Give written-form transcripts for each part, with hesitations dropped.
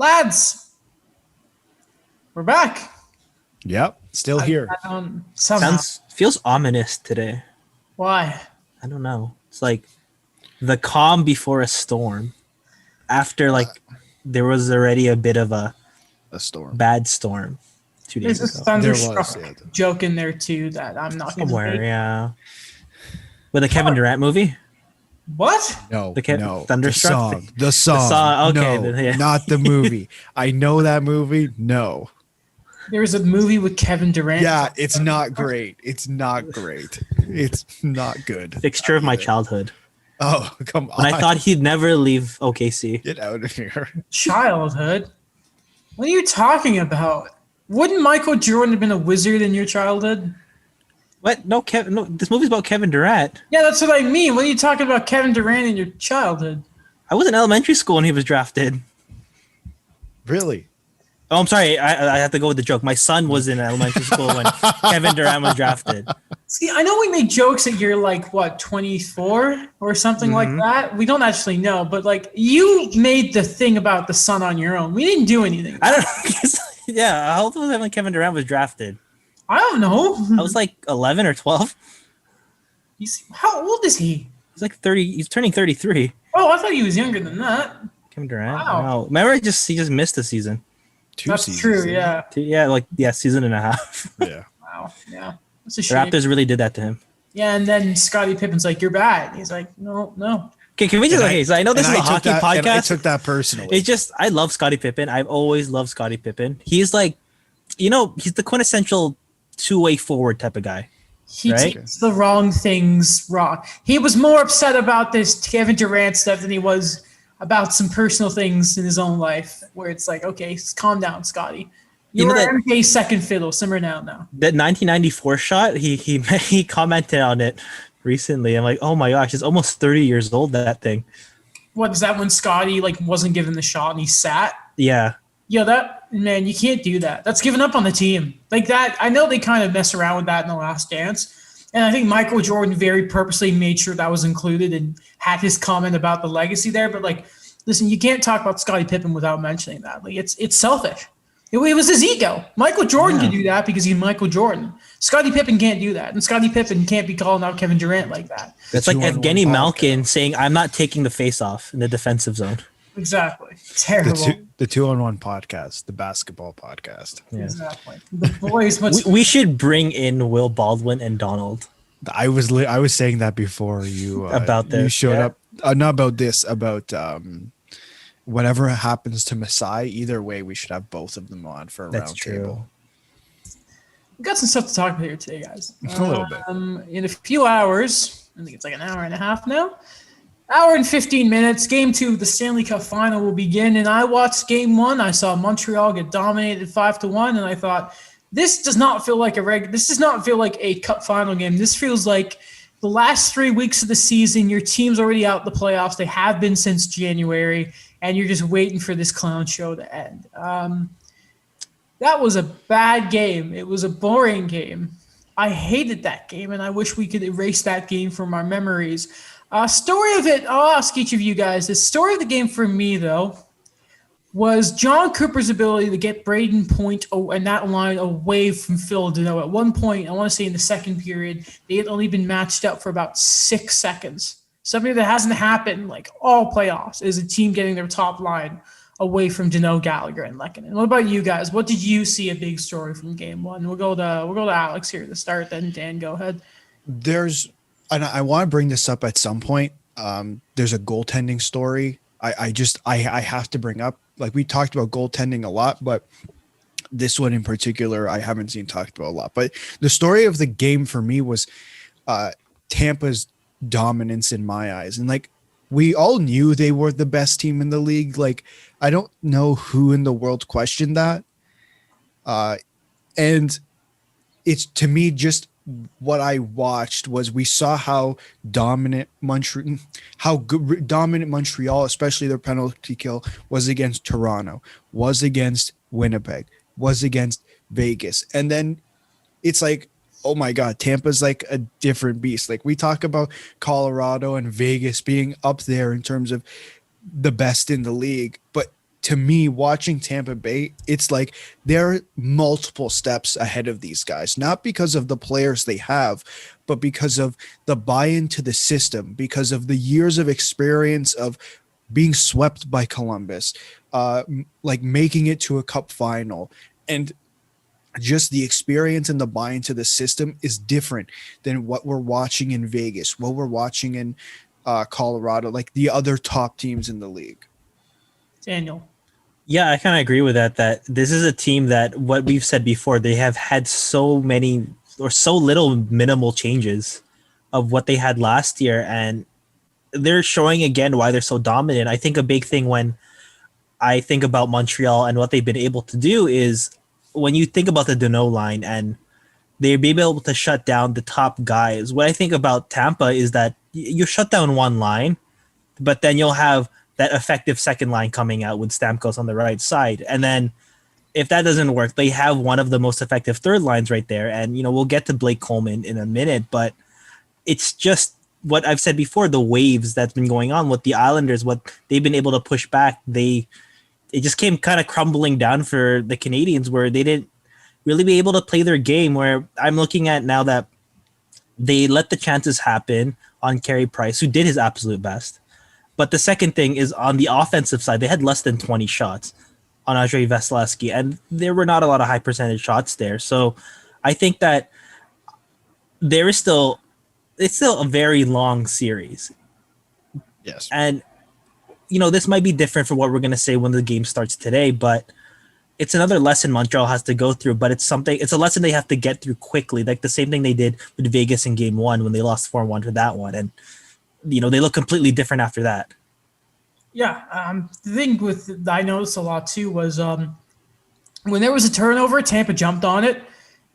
Lads, we're back. Yep, still here. Feels ominous today. Why? I don't know. It's like the calm before a storm. After there was already a bit of a storm, bad storm 2 days There's a ago. thunderstruck joke in there too that I'm not going to Somewhere, make. yeah. With a Kevin Durant movie? What? No, no. Thunderstruck? The song. Okay. No, then, yeah. not the movie. I know that movie. No. There's a movie with Kevin Durant. Yeah, it's not great. It's not great. It's not good. Fixture of my childhood. Oh, come on. When I thought he'd never leave OKC. Get out of here. Childhood? What are you talking about? Wouldn't Michael Jordan have been a wizard in your childhood? What? No, Kevin. No, this movie's about Kevin Durant. Yeah, that's what I mean. What are you talking about Kevin Durant in your childhood? I was in elementary school when he was drafted. Really? Oh, I'm sorry. I have to go with the joke. My son was in elementary school when Kevin Durant was drafted. See, I know we make jokes that you're like, 24 or something like that. We don't actually know, but you made the thing about the son on your own. We didn't do anything. I don't know. Yeah, how old was I when Kevin Durant was drafted? I don't know. I was 11 or 12. How old is he? He's 30. He's turning 33. Oh, I thought he was younger than that. Kevin Durant. Wow. Remember, he just missed a season. That's true. Yeah. Season and a half. Yeah. Wow. Yeah. That's The a shame. Raptors really did that to him. Yeah, and then Scottie Pippen's like, "You're bad." He's like, "No." Okay, can we just so I know this is a hockey podcast. And I took that personally. It's just I love Scottie Pippen. I've always loved Scottie Pippen. He's he's the quintessential two-way forward type of guy. He takes the wrong things wrong. He was more upset about this Kevin Durant stuff than he was about some personal things in his own life, where it's like, okay, calm down, Scotty. You're MK's second fiddle. Simmer down now. That 1994 shot, he commented on it recently. I'm like, oh my gosh, it's almost 30 years old, that thing. What is that when Scotty wasn't given the shot and he sat? Yeah. Yeah, man, you can't do that. That's giving up on the team. Like that, I know they kind of mess around with that in The Last Dance. And I think Michael Jordan very purposely made sure that was included and had his comment about the legacy there. But listen, you can't talk about Scottie Pippen without mentioning that. It's selfish. It was his ego. Michael Jordan can do that because he's Michael Jordan. Scottie Pippen can't do that. And Scottie Pippen can't be calling out Kevin Durant like that. That's like Evgeny Malkin saying, I'm not taking the face off in the defensive zone. Exactly. Terrible. The 2-on-1 podcast, the basketball podcast. Yeah. Exactly. The boys. We should bring in Will Baldwin and Donald. I was saying that before you about this. You showed up. Not about this. About whatever happens to Masai. Either way, we should have both of them on for a round table. We've got some stuff to talk about here today, guys. A little bit. In a few hours, I think it's an hour and a half now. Hour and 15 minutes. Game 2 of the Stanley Cup Final will begin, and I watched Game 1. I saw Montreal get dominated 5-1, and I thought, this does not feel like a Cup Final game. This feels like the last 3 weeks of the season. Your team's already out the playoffs. They have been since January, and you're just waiting for this clown show to end. That was a bad game. It was a boring game. I hated that game, and I wish we could erase that game from our memories. Story of it, I'll ask each of you guys. The story of the game for me, though, was John Cooper's ability to get Braden Point and that line away from Phil Deneau. At one point, I want to say in the second period, they had only been matched up for about 6 seconds. Something that hasn't happened all playoffs is a team getting their top line away from Deneau, Gallagher, and Lehkonen. What about you guys? What did you see a big story from Game 1? We'll go to Alex here to start. Then Dan, go ahead. And I want to bring this up at some point. There's a goaltending story. I have to bring up. We talked about goaltending a lot, but this one in particular, I haven't seen talked about a lot. But the story of the game for me was Tampa's dominance in my eyes. And we all knew they were the best team in the league. I don't know who in the world questioned that. And it's, to me, just what I watched was we saw how dominant Montreal, especially their penalty kill, was against Toronto, was against Winnipeg, was against Vegas. And then it's oh my God, Tampa's a different beast. We talk about Colorado and Vegas being up there in terms of the best in the league, but to me, watching Tampa Bay, it's like they're multiple steps ahead of these guys, not because of the players they have, but because of the buy-in to the system, because of the years of experience of being swept by Columbus, like making it to a cup final. And just the experience and the buy-in to the system is different than what we're watching in Vegas, what we're watching in Colorado, like the other top teams in the league. Daniel. Yeah, I kind of agree with that. That this is a team that, what we've said before, they have had so many or so little minimal changes of what they had last year, and they're showing again why they're so dominant. I think a big thing when I think about Montreal and what they've been able to do is when you think about the Deneau line and they've been able to shut down the top guys. What I think about Tampa is that you shut down one line, but then you'll have that effective second line coming out with Stamkos on the right side. And then if that doesn't work, they have one of the most effective third lines right there. And, we'll get to Blake Coleman in a minute, but it's just what I've said before, the waves that's been going on with the Islanders, what they've been able to push back. It just came kind of crumbling down for the Canadians, where they didn't really be able to play their game, where I'm looking at now that they let the chances happen on Carey Price, who did his absolute best. But the second thing is on the offensive side, they had less than 20 shots on Andrei Vasilevsky, and there were not a lot of high percentage shots there. So I think that it's still a very long series. Yes. And, this might be different for what we're going to say when the game starts today, but it's another lesson Montreal has to go through, but it's a lesson they have to get through quickly. Like the same thing they did with Vegas in game 1 when they lost 4-1 to that one. And, they look completely different after that. Yeah, the thing that I noticed a lot too was when there was a turnover, Tampa jumped on it,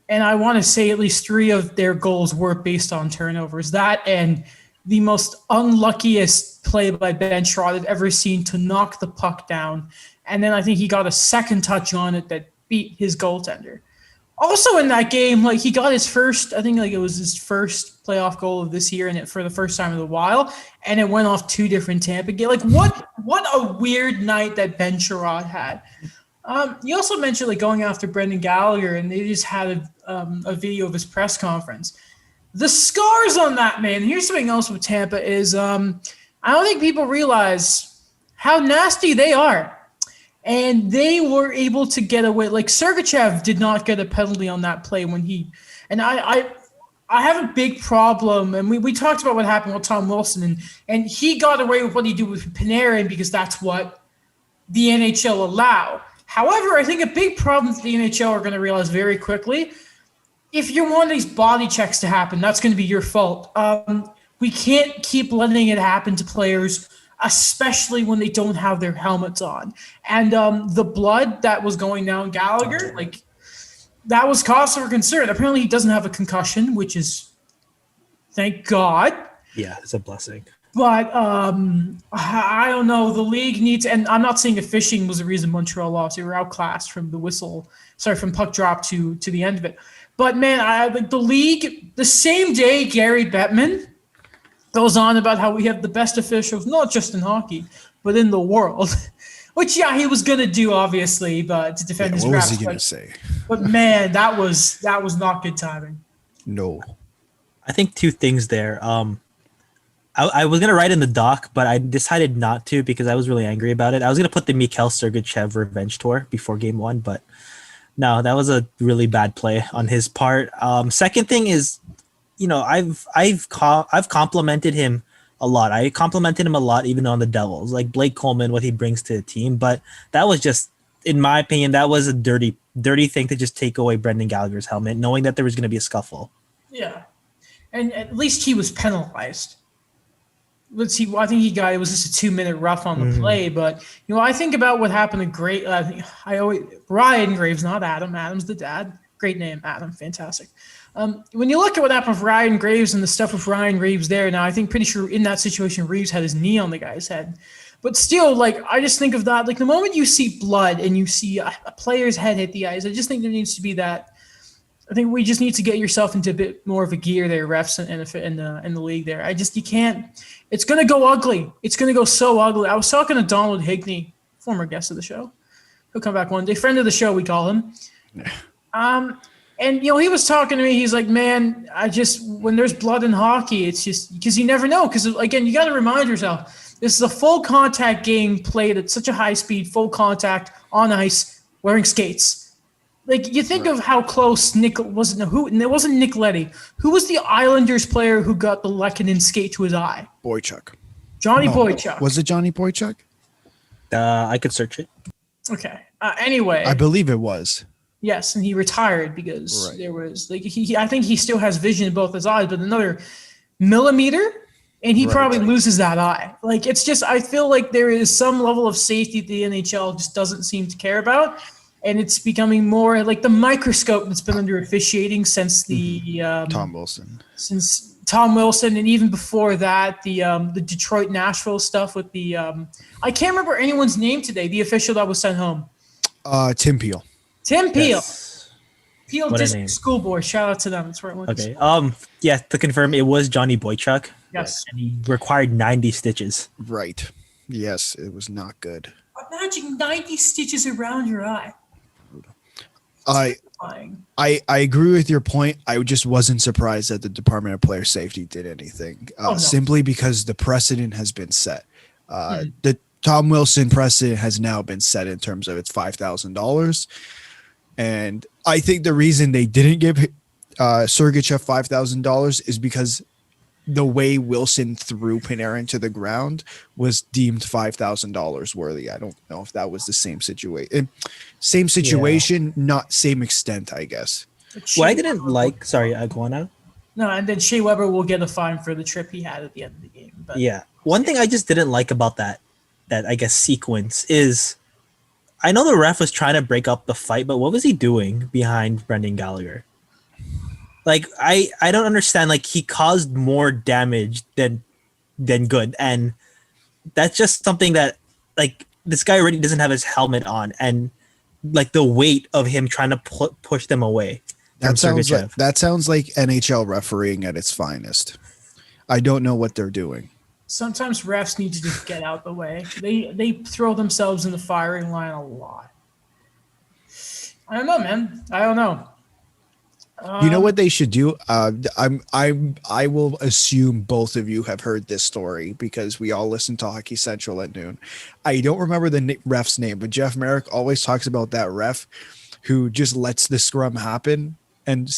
and I want to say at least 3 of their goals were based on turnovers. That and the most unluckiest play by Ben Sherratt I've ever seen to knock the puck down, and then I think he got a second touch on it that beat his goaltender. Also in that game, he got his first, I think it was his first playoff goal of this year, and it for the first time in a while, and it went off 2 different Tampa games. What a weird night that Ben Sherratt had. You also mentioned going after Brendan Gallagher, and they just had a video of his press conference. The scars on that man. Here's something else with Tampa is I don't think people realize how nasty they are. And they were able to get away. Sergachev did not get a penalty on that play when I have a big problem. And we talked about what happened with Tom Wilson, and he got away with what he did with Panarin because that's what the NHL allow. However, I think a big problem that the NHL are going to realize very quickly, if you want these body checks to happen, that's going to be your fault. We can't keep letting it happen to players, especially when they don't have their helmets on. And the blood that was going down Gallagher, that was cause for concern. Apparently he doesn't have a concussion, which is, thank God. Yeah, it's a blessing. But I don't know. The league needs, and I'm not saying fishing was the reason Montreal lost. They were outclassed from from puck drop to the end of it. But man, the league, the same day Gary Bettman goes on about how we have the best officials, not just in hockey, but in the world. Which, yeah, he was going to do, obviously, but to defend his what refs. was he going to say? But, man, that was not good timing. No. I think 2 things there. I was going to write in the doc, but I decided not to because I was really angry about it. I was going to put the Mikhail Sergachev revenge tour before game 1, but no, that was a really bad play on his part. Second thing is, I've complimented him a lot. I complimented him a lot even on the Devils, like Blake Coleman, what he brings to the team. But that was just, in my opinion, that was a dirty thing to just take away Brendan Gallagher's helmet, knowing that there was going to be a scuffle. Yeah, and at least he was penalized. Let's see. I think it was just a 2-minute rough on the play, but I think about what happened to Ryan Graves, not Adam. Adam's the dad. Great name, Adam. Fantastic. When you look at what happened with Ryan Graves and the stuff with Ryan Graves there, now I think pretty sure in that situation Reeves had his knee on the guy's head, but still, I just think of that. The moment you see blood and you see a player's head hit the ice, I just think there needs to be that. I think we just need to get yourself into a bit more of a gear there, refs in the league there. You can't. It's going to go ugly. It's going to go so ugly. I was talking to Donald Higney former guest of the show. He'll come back one day. Friend of the show, we call him. And, he was talking to me. He's like, man, when there's blood in hockey, it's just because you never know. Because, again, you got to remind yourself, this is a full contact game played at such a high speed, full contact on ice, wearing skates. Like, you think of how close it wasn't Nick Leddy. Who was the Islanders player who got the Lehkonen skate to his eye? Boychuk. Boychuk. Was it Johnny Boychuk? I could search it. Okay. Anyway. I believe it was. Yes, and he retired because there was I think he still has vision in both his eyes, but another millimeter, and he probably loses that eye. Like, it's just, I feel like there is some level of safety that the NHL just doesn't seem to care about, and it's becoming more like the microscope that's been under officiating since the Tom Wilson. Since Tom Wilson, and even before that, the Detroit Nashville stuff with the I can't remember anyone's name today. The official that was sent home. Tim Peel. Tim Peel. Yes. Peel District School Board. Shout out to them. That's where it went. Okay. Yeah, to confirm, it was Johnny Boychuk. Yes. And he required 90 stitches. Right. Yes, it was not good. Imagine 90 stitches around your eye. I agree with your point. I just wasn't surprised that the Department of Player Safety did anything. Simply because the precedent has been set. The Tom Wilson precedent has now been set in terms of it's $5,000. And I think the reason they didn't give Sergachev $5,000 is because the way Wilson threw Panarin to the ground was deemed $5,000 worthy. I don't know if that was the same situation. Not same extent, I guess. What I didn't like, sorry, go on now. No, and then Shea Weber will get a fine for the trip he had at the end of the game. But yeah. One thing I just didn't like about that I guess sequence is, I know the ref was trying to break up the fight, but what was he doing behind Brendan Gallagher? Like, I don't understand. Like, he caused more damage than good, and that's just something that, like, this guy already doesn't have his helmet on, and like the weight of him trying to push them away. That sounds like NHL refereeing at its finest. I don't know what they're doing. Sometimes refs need to just get out the way. They throw themselves in the firing line a lot. I don't know, man. I don't know. You know what they should do? I will assume both of you have heard this story because we all listen to Hockey Central at noon. I don't remember the ref's name, but Jeff Merrick always talks about that ref who just lets the scrum happen and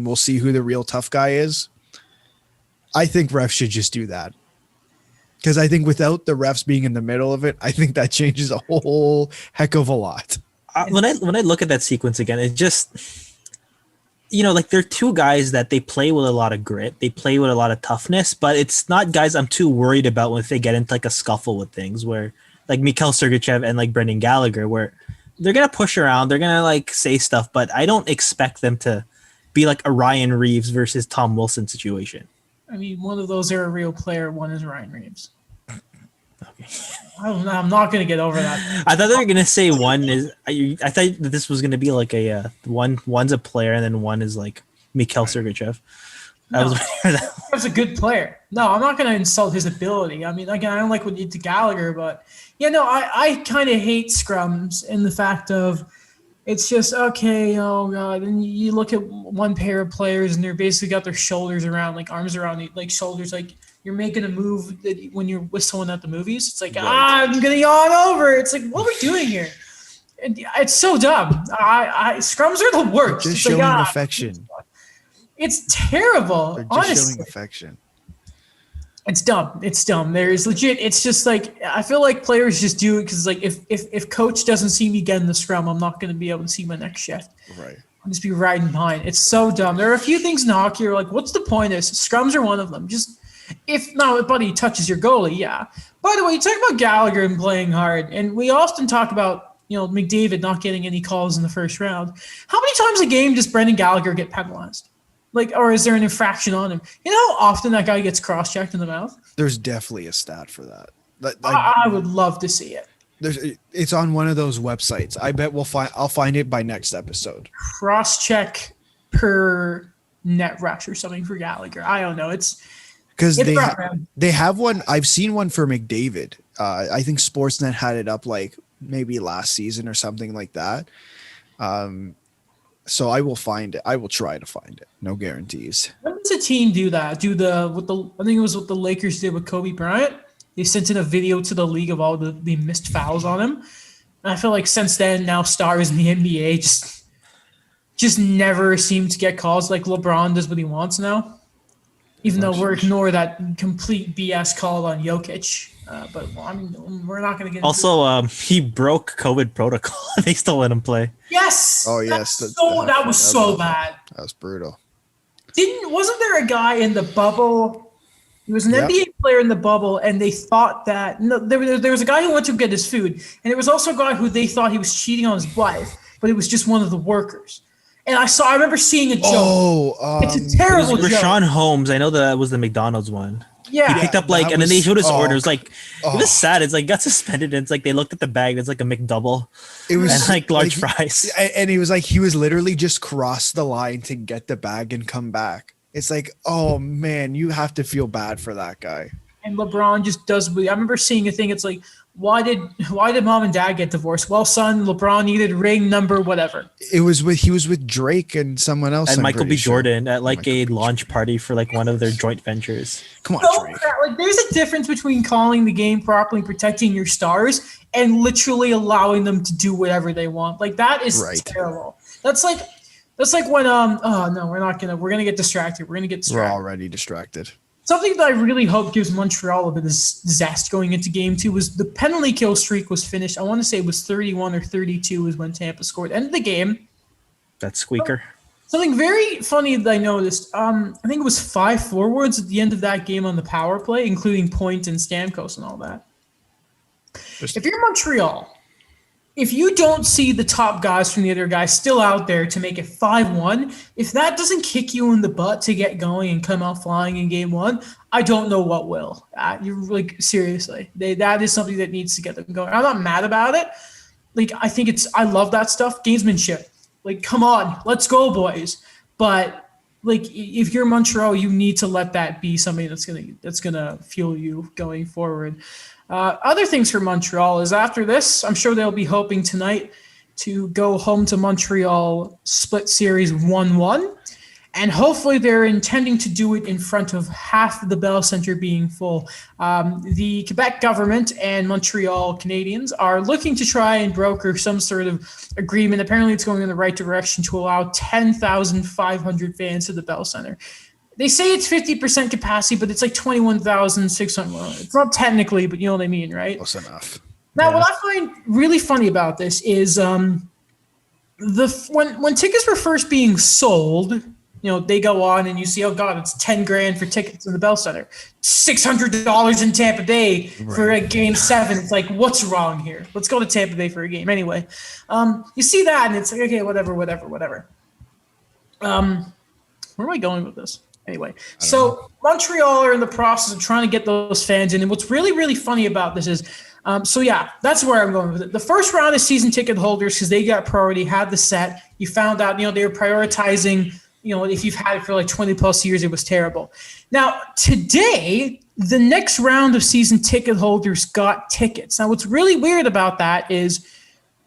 we'll see who the real tough guy is. I think refs should just do that. Because I think without the refs being in the middle of it, I think that changes a whole heck of a lot. When I look at that sequence again, it just, like they're two guys that they play with a lot of grit. They play with a lot of toughness, but it's not guys I'm too worried about when they get into like a scuffle with things where like Mikhail Sergachev and like Brendan Gallagher, where they're going to push around. They're going to like say stuff, but I don't expect them to be like a Ryan Reeves versus Tom Wilson situation. I mean, one of those are a real player. One is Ryan Reeves. Okay. I'm not going to get over that. I thought they were going to say one is. I thought that this was going to be like a one's a player and then one is like Mikhail Sergachev. That's a good player. No, I'm not going to insult his ability. I mean, again, I don't like what you did to Gallagher, but I kind of hate scrums in the fact of. It's just, okay, oh, God. And you look at one pair of players and they're basically got their shoulders around, like arms around, like shoulders, like you're making a move that when you're with someone at the movies. It's like, I'm going to yawn over. It's like, what are we doing here? And it's so dumb. Scrums are the worst. Just showing affection. It's terrible, They're just honestly. showing affection. It's dumb. There is legit. It's just like I feel like players just do it because like if coach doesn't see me get in the scrum, I'm not going to be able to see my next shift. Right. I'll just be riding behind. It's so dumb. There are a few things in hockey you're like, what's the point of this? Scrums are one of them. Just if not, buddy touches your goalie, yeah. By the way, you talk about Gallagher and playing hard, and we often talk about McDavid not getting any calls in the first round. How many times a game does Brendan Gallagher get penalized? Like, or is there an infraction on him? You know how often that guy gets cross-checked in the mouth? There's definitely a stat for that. I would love to see it. It's on one of those websites. I bet I'll find it by next episode. Cross-check per net rush or something for Gallagher. I don't know. It's because they have one. I've seen one for McDavid. I think Sportsnet had it up like maybe last season or something like that. So I will find it. I will try to find it. No guarantees. When does a team do that? I think it was what the Lakers did with Kobe Bryant. They sent in a video to the league of all the missed fouls on him. And I feel like since then, now stars in the NBA just never seem to get calls. Like LeBron does what he wants now. Even though we're ignore that complete BS call on Jokic. But well, I mean, we're not going to get Also, he broke COVID protocol. They still let him play. Yes. Oh yes, That was so bad. That was brutal. Wasn't there a guy in the bubble? He was an NBA player in the bubble, and they thought that there was a guy who went to get his food, and there was also a guy who they thought he was cheating on his wife, but it was just one of the workers. And I remember seeing a joke. It's a terrible joke. Rashawn Holmes. I know that was the McDonald's one. Yeah, he picked up and then they showed his orders. It was sad. It's like got suspended. And it's like they looked at the bag. It's like a McDouble. It was and like large fries. And he was literally just crossed the line to get the bag and come back. It's like, oh man, you have to feel bad for that guy. And LeBron just does. I remember seeing a thing. It's like, why did mom and dad get divorced? Well, son, LeBron needed ring number whatever. He was with Drake and someone else. And Michael B. Jordan at a launch party for one of their joint ventures. Come on, Drake. There's a difference between calling the game properly, protecting your stars, and literally allowing them to do whatever they want. That is terrible. That's like when oh no, we're gonna get distracted. We're already distracted. Something that I really hope gives Montreal a bit of zest going into game 2 was the penalty kill streak was finished. I want to say it was 31 or 32 is when Tampa scored. End of the game. That squeaker. Something very funny that I noticed. I think it was 5 forwards at the end of that game on the power play, including Point and Stamkos and all that. If you're Montreal, if you don't see the top guys from the other guys still out there to make it 5-1, if that doesn't kick you in the butt to get going and come out flying in game 1, I don't know what will. You're seriously, that is something that needs to get them going. I'm not mad about it. I love that stuff. Gamesmanship. Come on, let's go, boys. But if you're Montreal, you need to let that be something that's gonna fuel you going forward. Other things for Montreal is after this, I'm sure they'll be hoping tonight to go home to Montreal, split series 1-1. And hopefully they're intending to do it in front of half the Bell Center being full. The Quebec government and Montreal Canadiens are looking to try and broker some sort of agreement. Apparently it's going in the right direction to allow 10,500 fans to the Bell Center. They say it's 50% capacity, but it's 21,600. It's not technically, but you know what I mean, right? Close enough. Now, what I find really funny about this is when tickets were first being sold, they go on and you see, oh God, it's $10,000 for tickets in the Bell Center, $600 in Tampa Bay for a game 7. It's like, what's wrong here? Let's go to Tampa Bay for a game anyway. You see that, and it's like, okay, whatever. Where am I going with this? Anyway, so Montreal are in the process of trying to get those fans in. And what's really, really funny about this is, that's where I'm going with it. The first round of season ticket holders, because they got priority, had the set. You found out, they were prioritizing, if you've had it for 20 plus years, it was terrible. Now, today, the next round of season ticket holders got tickets. Now, what's really weird about that is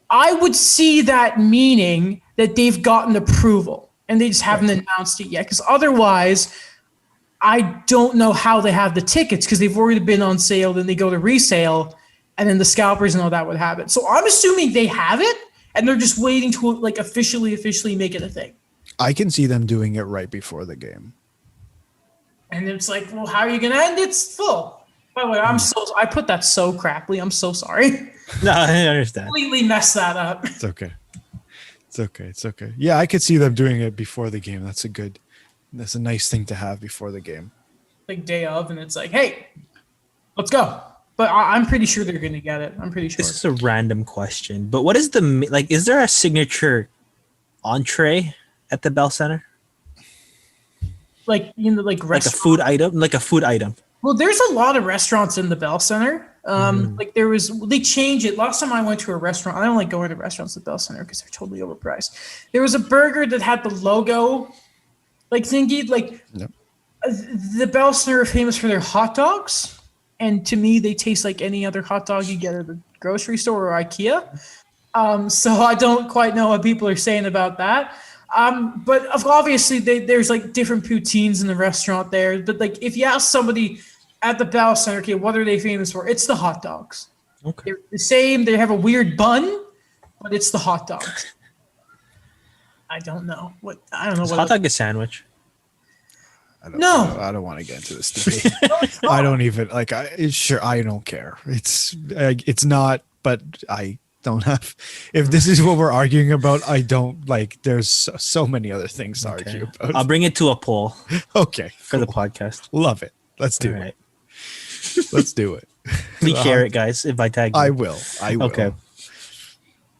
I would see that meaning that they've gotten approval. And they just haven't announced it yet. Because otherwise, I don't know how they have the tickets because they've already been on sale. Then they go to resale. And then the scalpers and all that would have it. So I'm assuming they have it. And they're just waiting to officially make it a thing. I can see them doing it right before the game. And it's like, well, how are you going to end? It's full. By the way, I put that so crappily. I'm so sorry. No, I understand. Completely messed that up. It's okay. It's okay. Yeah, I could see them doing it before the game. That's a nice thing to have before the game. Day of, and it's like, hey, let's go. But I'm pretty sure they're going to get it. I'm pretty sure. This is a random question, but what is is there a signature entree at the Bell Center? Like a food item? Well, there's a lot of restaurants in the Bell Center. They changed it. Last time I went to a restaurant, I don't like going to restaurants at Bell Center because they're totally overpriced. There was a burger that had the logo, thingy, Yep. The Bell Center are famous for their hot dogs. and to me, they taste like any other hot dog you get at the grocery store or IKEA. So I don't quite know what people are saying about that. But obviously, there's like different poutines in the restaurant there. But like, if you ask somebody at the Bell Center, okay, what are they famous for? It's the hot dogs. Okay. They're the same. They have a weird bun, but it's the hot dogs. I don't know what. I don't know Is what. hot dog a sandwich? I don't, No. I don't want to get into this debate. I don't even like. I don't care. It's not. But I don't have. If this is what we're arguing about, I don't like. There's so many other things to argue about. I'll bring it to a poll Okay, for the cool. podcast. Love it. Let's do All right. it. Let's do it. Please share it, guys. If I tag you. I will. I will. Okay.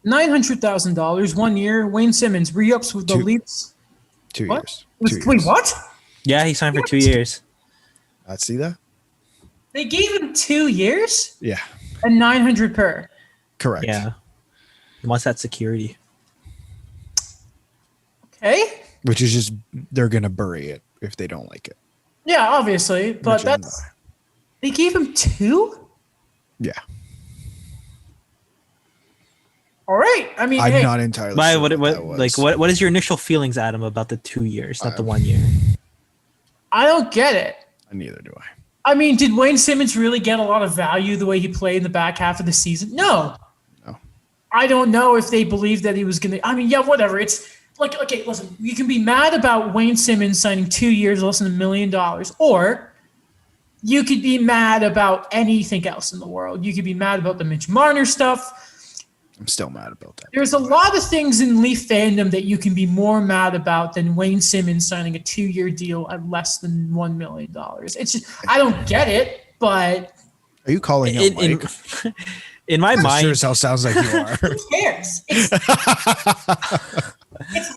$900,000 1 year. Wayne Simmons re-ups with the Two- Leafs. 2 What? years. Wait, what? Yeah, he signed for 2 years. See that? They gave him 2 years Yeah. and 900 per. Correct. Yeah. He wants that security. Okay. Which is just they're gonna bury it if they don't like it. Yeah, obviously, but Which is- that's they gave him 2. Yeah. All right. I mean, I'm hey, not entirely Why? sure What? that was. What is your initial feelings, Adam, about the 2 years, not the 1 year? I don't get it. Neither do I. I mean, did Wayne Simmons really get a lot of value the way he played in the back half of the season? No. No. I don't know if they believed that he was going to. I mean, yeah, whatever. It's like, okay, listen, you can be mad about Wayne Simmons signing 2 years, less than $1 million, or you could be mad about anything else in the world. You could be mad about the Mitch Marner stuff. I'm still mad about that. There's a lot of things in Leaf fandom that you can be more mad about than Wayne Simmons signing a 2-year deal at less than $1 million. It's just, I don't get it, but Are you calling out Mike? In my Sure mind, as hell sounds like you are. who cares? It's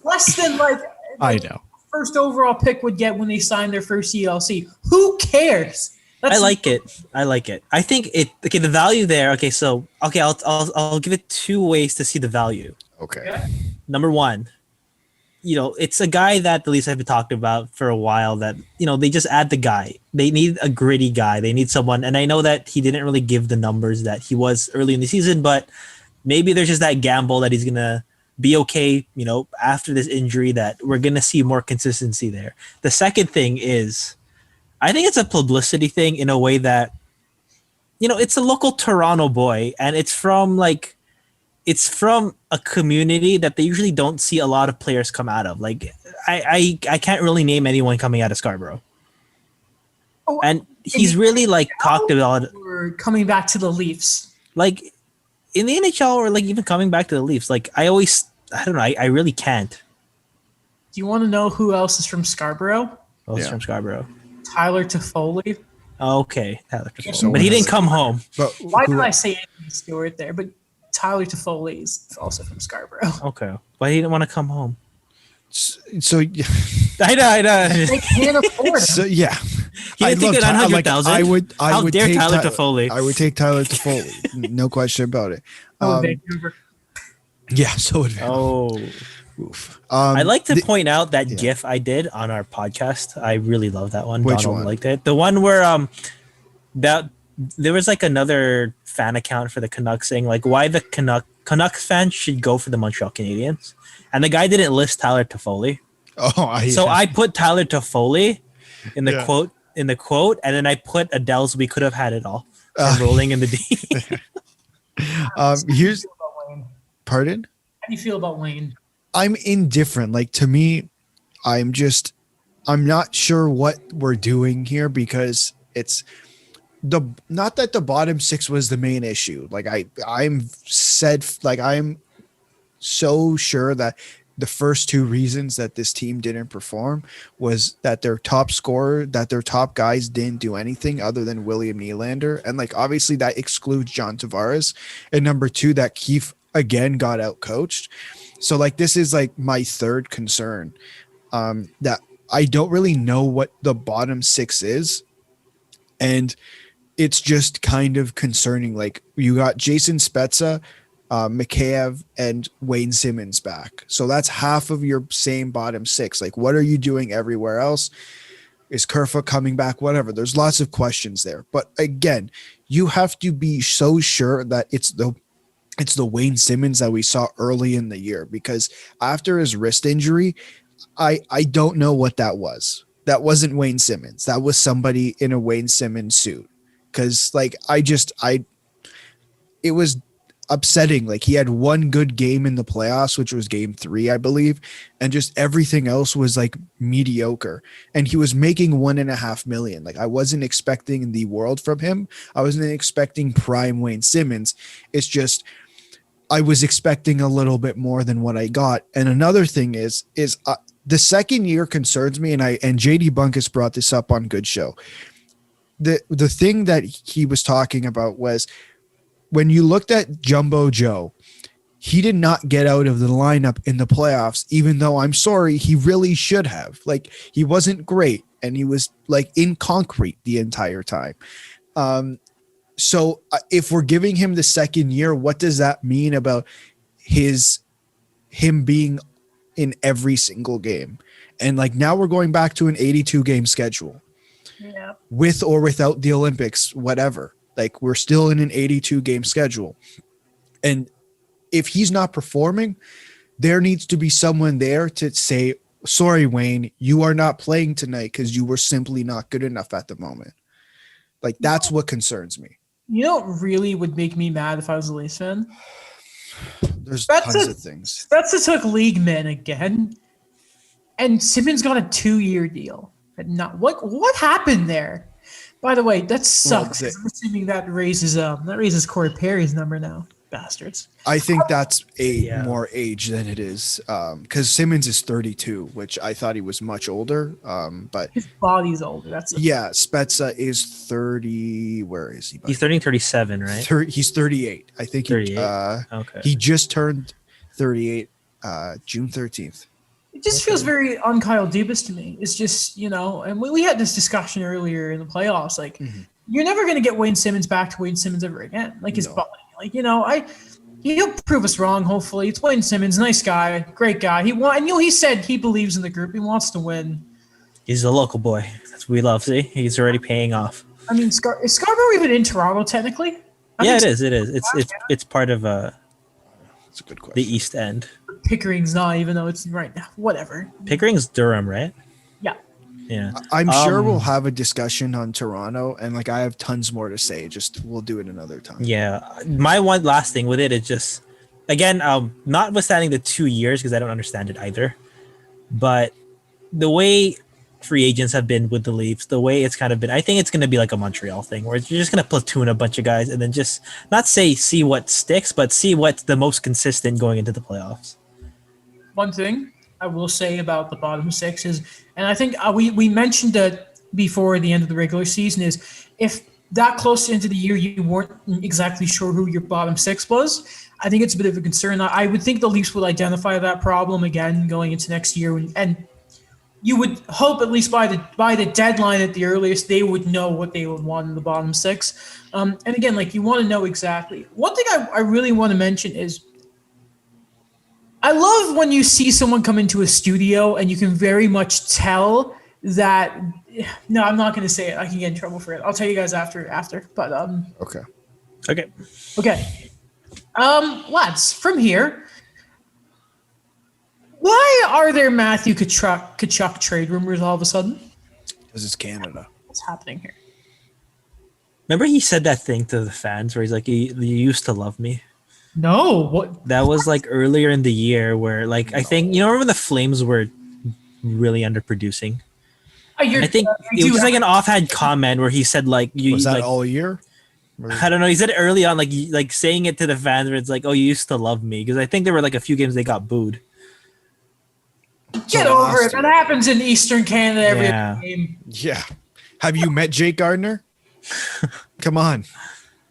less than like I know. first overall pick would get when they signed their first CLC. Who cares? I like it. I think it. Okay, the value there. Okay, so okay, I'll give it 2 ways to see the value. Okay. Number one, it's a guy that the Leafs have been talking about for a while. That they just add the guy. They need a gritty guy. They need someone. And I know that he didn't really give the numbers that he was early in the season, but maybe there's just that gamble that he's gonna be okay. After this injury, that we're gonna see more consistency there. The second thing is, I think it's a publicity thing in a way that, it's a local Toronto boy, and it's from a community that they usually don't see a lot of players come out of. Like, I can't really name anyone coming out of Scarborough. Oh, And he's really talked about or coming back to the Leafs. like in the NHL or even coming back to the Leafs. Like, I don't know. I really can't. Do you want to know who else is from Scarborough? Oh, it's Yeah. from Scarborough. Tyler Toffoli. Okay. Tyler Toffoli. So But he when didn't come home. But Why who- did I say Anthony Stewart there? But Tyler Toffoli is also from Scarborough. Okay. But he didn't want to come home. so I know. They can't afford him. so yeah. He didn't take the 900,000. I would How would dare take Tyler Toffoli? I would take Tyler Toffoli. No question about it. Oh, Vancouver. Yeah, so would Oh. Oof. I'd like to the- point out that yeah. GIF I did on our podcast. I really love that one. Which Donald one? liked it. The one where that there was another fan account for the Canucks saying why the Canucks fans should go for the Montreal Canadiens, and the guy didn't list Tyler Toffoli. So I put Tyler Toffoli in the quote, and then I put Adele's "We Could Have Had It All" from Rolling in the Deep. here's Wayne. pardon. How do you feel about Wayne? I'm indifferent. Like, to me, I'm not sure what we're doing here, because it's not that the bottom 6 was the main issue. Like, I'm so sure that the first 2 reasons that this team didn't perform was that their top scorer, that their top guys didn't do anything other than William Nylander. And obviously that excludes John Tavares. And number 2, that Keefe again got out coached. So this is my third concern, that I don't really know what the bottom 6 is. And it's just kind of concerning. You got Jason Spezza, Mikheyev, and Wayne Simmons back. So that's half of your same bottom 6. What are you doing everywhere else? Is Kerfoot coming back? Whatever. There's lots of questions there. But again, you have to be so sure that it's the Wayne Simmons that we saw early in the year, because after his wrist injury, I don't know what that was. That wasn't Wayne Simmons. That was somebody in a Wayne Simmons suit. Cause like, it was upsetting. Like, he had one good game in the playoffs, which was game 3, I believe. And just everything else was like mediocre. And he was making $1.5 million. Like, I wasn't expecting the world from him. I wasn't expecting prime Wayne Simmons. It's just, I was expecting a little bit more than what I got. And another thing is the second year concerns me. And JD Bunkus brought this up on Good Show. The thing that he was talking about was, when you looked at Jumbo Joe, he did not get out of the lineup in the playoffs, even though, I'm sorry, he really should have. Like, he wasn't great, and he was like in concrete the entire time. So if we're giving him the second year, what does that mean about him being in every single game? And like, now we're going back to an 82 game schedule, with or without the Olympics, whatever. Like, we're still in an 82 game schedule. And if he's not performing, there needs to be someone there to say, sorry, Wayne, you are not playing tonight because you were simply not good enough at the moment. Like, that's what concerns me. You know what really would make me mad if I was a Leafs fan? There's tons of things. Spezza took league man again, and Simmons got a 2-year deal. And what happened there? By the way, that sucks. I'm assuming that raises Corey Perry's number now. Bastards. I think that's more age than it is, because Simmons is 32, which I thought he was much older. But his body's older. Spezza is 30. Where is he? He's turning 37, right? He's 38. I think 38. Okay. He just turned 38 June 13th. It just feels very un-Kyle Dubas to me. It's just, and we had this discussion earlier in the playoffs. Like, you're never going to get Wayne Simmons back to Wayne Simmons ever again. Like, his body. Like, he'll prove us wrong, hopefully. It's Wayne Simmons, nice guy, great guy. He said he believes in the group. He wants to win. He's a local boy. That's what we love. See, he's already paying off. I mean, is Scarborough even in Toronto technically? It is. It's part of That's a good question. The East End. Pickering's not, even though it's right now. Whatever. Pickering's Durham, right? Yeah. I'm sure we'll have a discussion on Toronto, and like, I have tons more to say. Just we'll do it another time. Yeah. My one last thing with it is just, again, notwithstanding the 2 years, because I don't understand it either, but the way free agents have been with the Leafs, the way it's kind of been, I think it's going to be like a Montreal thing, where you're just going to platoon a bunch of guys and then just not see what sticks, but see what's the most consistent going into the playoffs. One thing I will say about the bottom 6 is, and I think we mentioned that before the end of the regular season, is if that close into the year you weren't exactly sure who your bottom 6 was, I think it's a bit of a concern. I would think the Leafs would identify that problem again going into next year, and you would hope at least by the deadline at the earliest they would know what they would want in the bottom 6. And again, like, you want to know exactly. One thing I really want to mention is, I love when you see someone come into a studio and you can very much tell that. No, I'm not going to say it. I can get in trouble for it. I'll tell you guys after. But Okay. Lads, from here, why are there Matthew Tkachuk trade rumors all of a sudden? Because it's Canada. What's happening here? Remember he said that thing to the fans where he's like, you used to love me? No, what? That was like earlier in the year where, like, I think, remember when the Flames were really underproducing? I think it was like an offhand comment where he said, like, was that all year? I don't know. He said it early on, like saying it to the fans where it's like, oh, you used to love me. Because I think there were like a few games they got booed. Get over it. That happens in Eastern Canada every game. Yeah. Have you met Jake Gardner? Come on.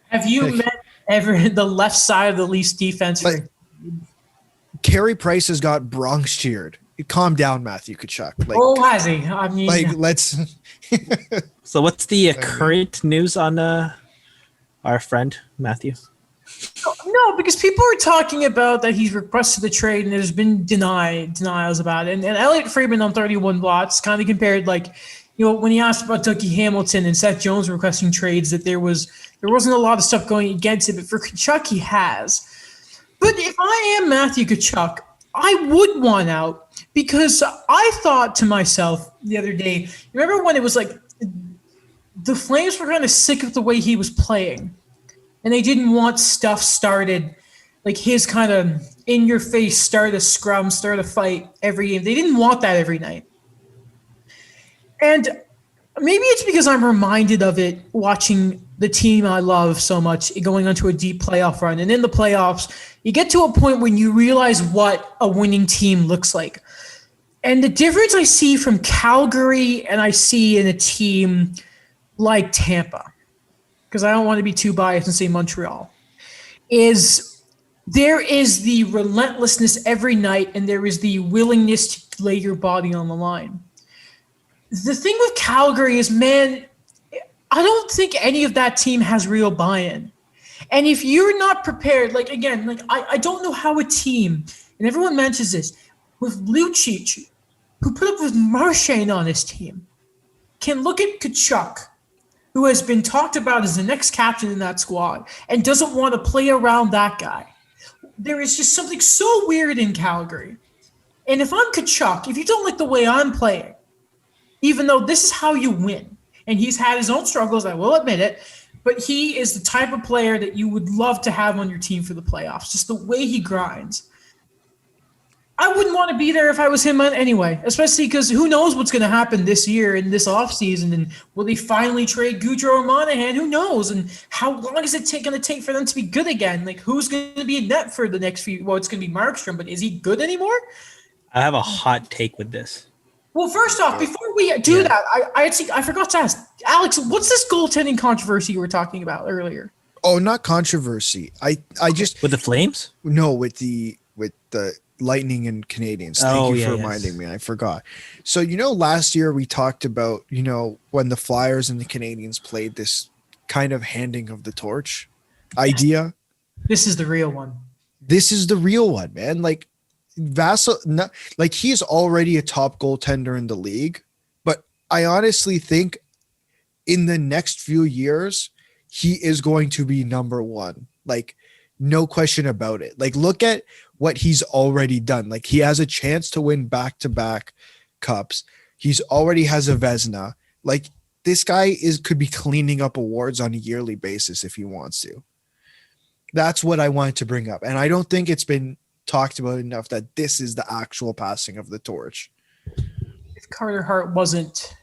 Have you met the left side of the Leafs defense? Carey Price has got Bronx cheered. Calm down, Matthew Tkachuk. Has he? I mean, let's. So what's the current news on our friend Matthew? No, because people are talking about that he's requested the trade, and there's been denials about it. And Elliot Friedman on 31 Blots kind of compared, like, when he asked about Dougie Hamilton and Seth Jones requesting trades, that there wasn't a lot of stuff going against it, but for Tkachuk, he has. But if I am Matthew Tkachuk, I would want out because I thought to myself the other day, remember when it was like the Flames were kind of sick of the way he was playing and they didn't want stuff started, like his kind of in-your-face start a scrum, start a fight every game. They didn't want that every night. And maybe it's because I'm reminded of it watching the team I love so much going onto a deep playoff run. And in the playoffs, you get to a point when you realize what a winning team looks like. And the difference I see from Calgary and I see in a team like Tampa, because I don't want to be too biased and say Montreal, is there is the relentlessness every night and there is the willingness to lay your body on the line. The thing with Calgary is, man, I don't think any of that team has real buy-in. And if you're not prepared, I don't know how a team, and everyone mentions this, with Lucic, who put up with Marchand on his team, can look at Tkachuk, who has been talked about as the next captain in that squad, and doesn't want to play around that guy. There is just something so weird in Calgary. And if I'm Tkachuk, if you don't like the way I'm playing, even though this is how you win, and he's had his own struggles, I will admit it, but he is the type of player that you would love to have on your team for the playoffs, just the way he grinds. I wouldn't want to be there if I was him anyway, especially because who knows what's going to happen this year in this offseason, and will they finally trade Gaudreau or Monahan? Who knows? And how long is it going to take for them to be good again? Like, who's going to be in net for the next few – well, it's going to be Markstrom, but is he good anymore? I have a hot take with this. Well, first off, before we do that, I forgot to ask Alex, what's this goaltending controversy you were talking about earlier? Oh, not controversy. I just with the Flames? No, with the Lightning and Canadians. Thank you for reminding me. I forgot. So last year we talked about when the Flyers and the Canadians played this kind of handing of the torch idea. This is the real one. This is the real one, man. Like. Vasil, he's already a top goaltender in the league, but I honestly think in the next few years, he is going to be number one. Like, no question about it. Like, look at what he's already done. Like, he has a chance to win back-to-back cups. He's already has a Vezina. Like, this guy could be cleaning up awards on a yearly basis if he wants to. That's what I wanted to bring up. And I don't think it's been talked about enough that this is the actual passing of the torch. If Carter Hart wasn't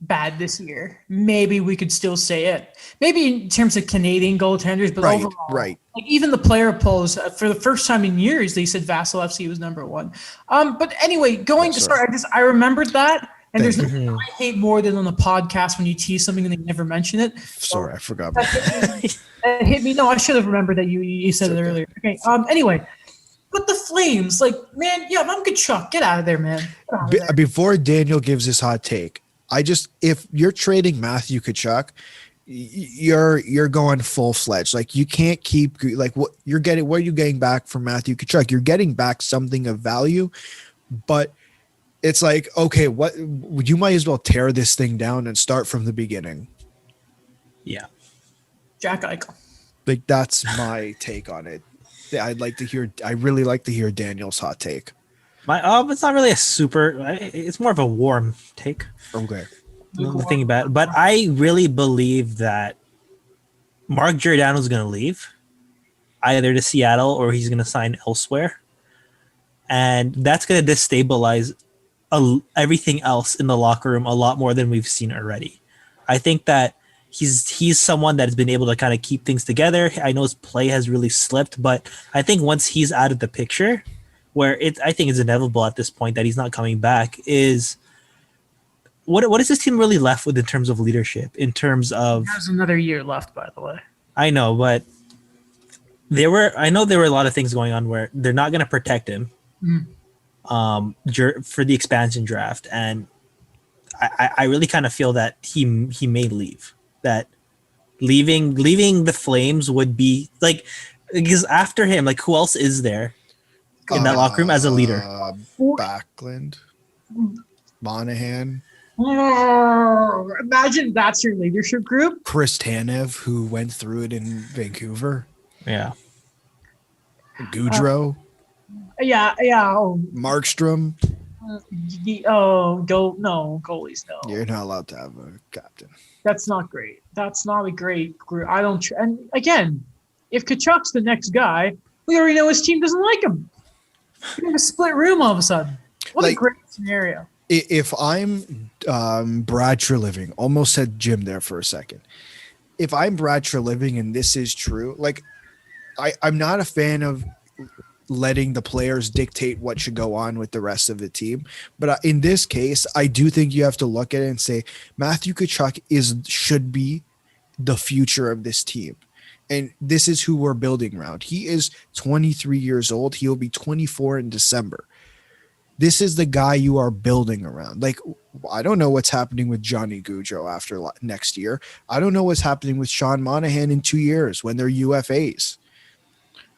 bad this year, maybe we could still say it. Maybe in terms of Canadian goaltenders, but overall, like even the player polls for the first time in years, they said Vasilevsky was number one. But anyway, I remembered that. And there's nothing I hate more than on the podcast when you tease something and they never mention it. Sorry, I forgot. That hit me. No, I should have remembered that you said it earlier. Okay. Anyway. But the Flames, if I'm Tkachuk, get out of there, man. Before Daniel gives his hot take, if you're trading Matthew Tkachuk, you're going full fledged. Like, you can't keep what you're getting. What are you getting back from Matthew Tkachuk? You're getting back something of value, but it's like, okay, what you might as well tear this thing down and start from the beginning. Yeah, Jack Eichel. Like, that's my take on it. I really like to hear Daniel's hot take. It's not really a super. It's more of a warm take. Okay. Thinking about it, but I really believe that Mark Giordano is going to leave, either to Seattle or he's going to sign elsewhere, and that's going to destabilize everything else in the locker room a lot more than we've seen already. I think that he's someone that has been able to kind of keep things together. I know his play has really slipped, but I think once he's out of the picture, I think it's inevitable at this point that he's not coming back, is what is this team really left with in terms of leadership? In terms of, there's another year left, by the way. I know, but there were a lot of things going on where they're not going to protect him for the expansion draft, and I really kind of feel that he may leave. That leaving the Flames would be because after him, who else is there in that locker room as a leader? Backlund, Monahan. Oh, imagine that's your leadership group. Chris Tanev, who went through it in Vancouver. Yeah. Goudreau, Yeah. Oh, Markstrom. goalies. No, You're not allowed to have a captain. that's not great. That's not a great group. I don't. And again, if Kachuk's the next guy, we already know his team doesn't like him. We have a split room all of a sudden. What a great scenario. If I'm Brad Treliving, almost said Jim there for a second. If I'm Brad Treliving and this is true, like I'm not a fan of letting the players dictate what should go on with the rest of the team. But in this case, I do think you have to look at it and say Matthew Tkachuk should be the future of this team. And this is who we're building around. He is 23 years old. He'll be 24 in December. This is the guy you are building around. Like, I don't know what's happening with Johnny Gaudreau after next year. I don't know what's happening with Sean Monahan in 2 years when they're UFAs.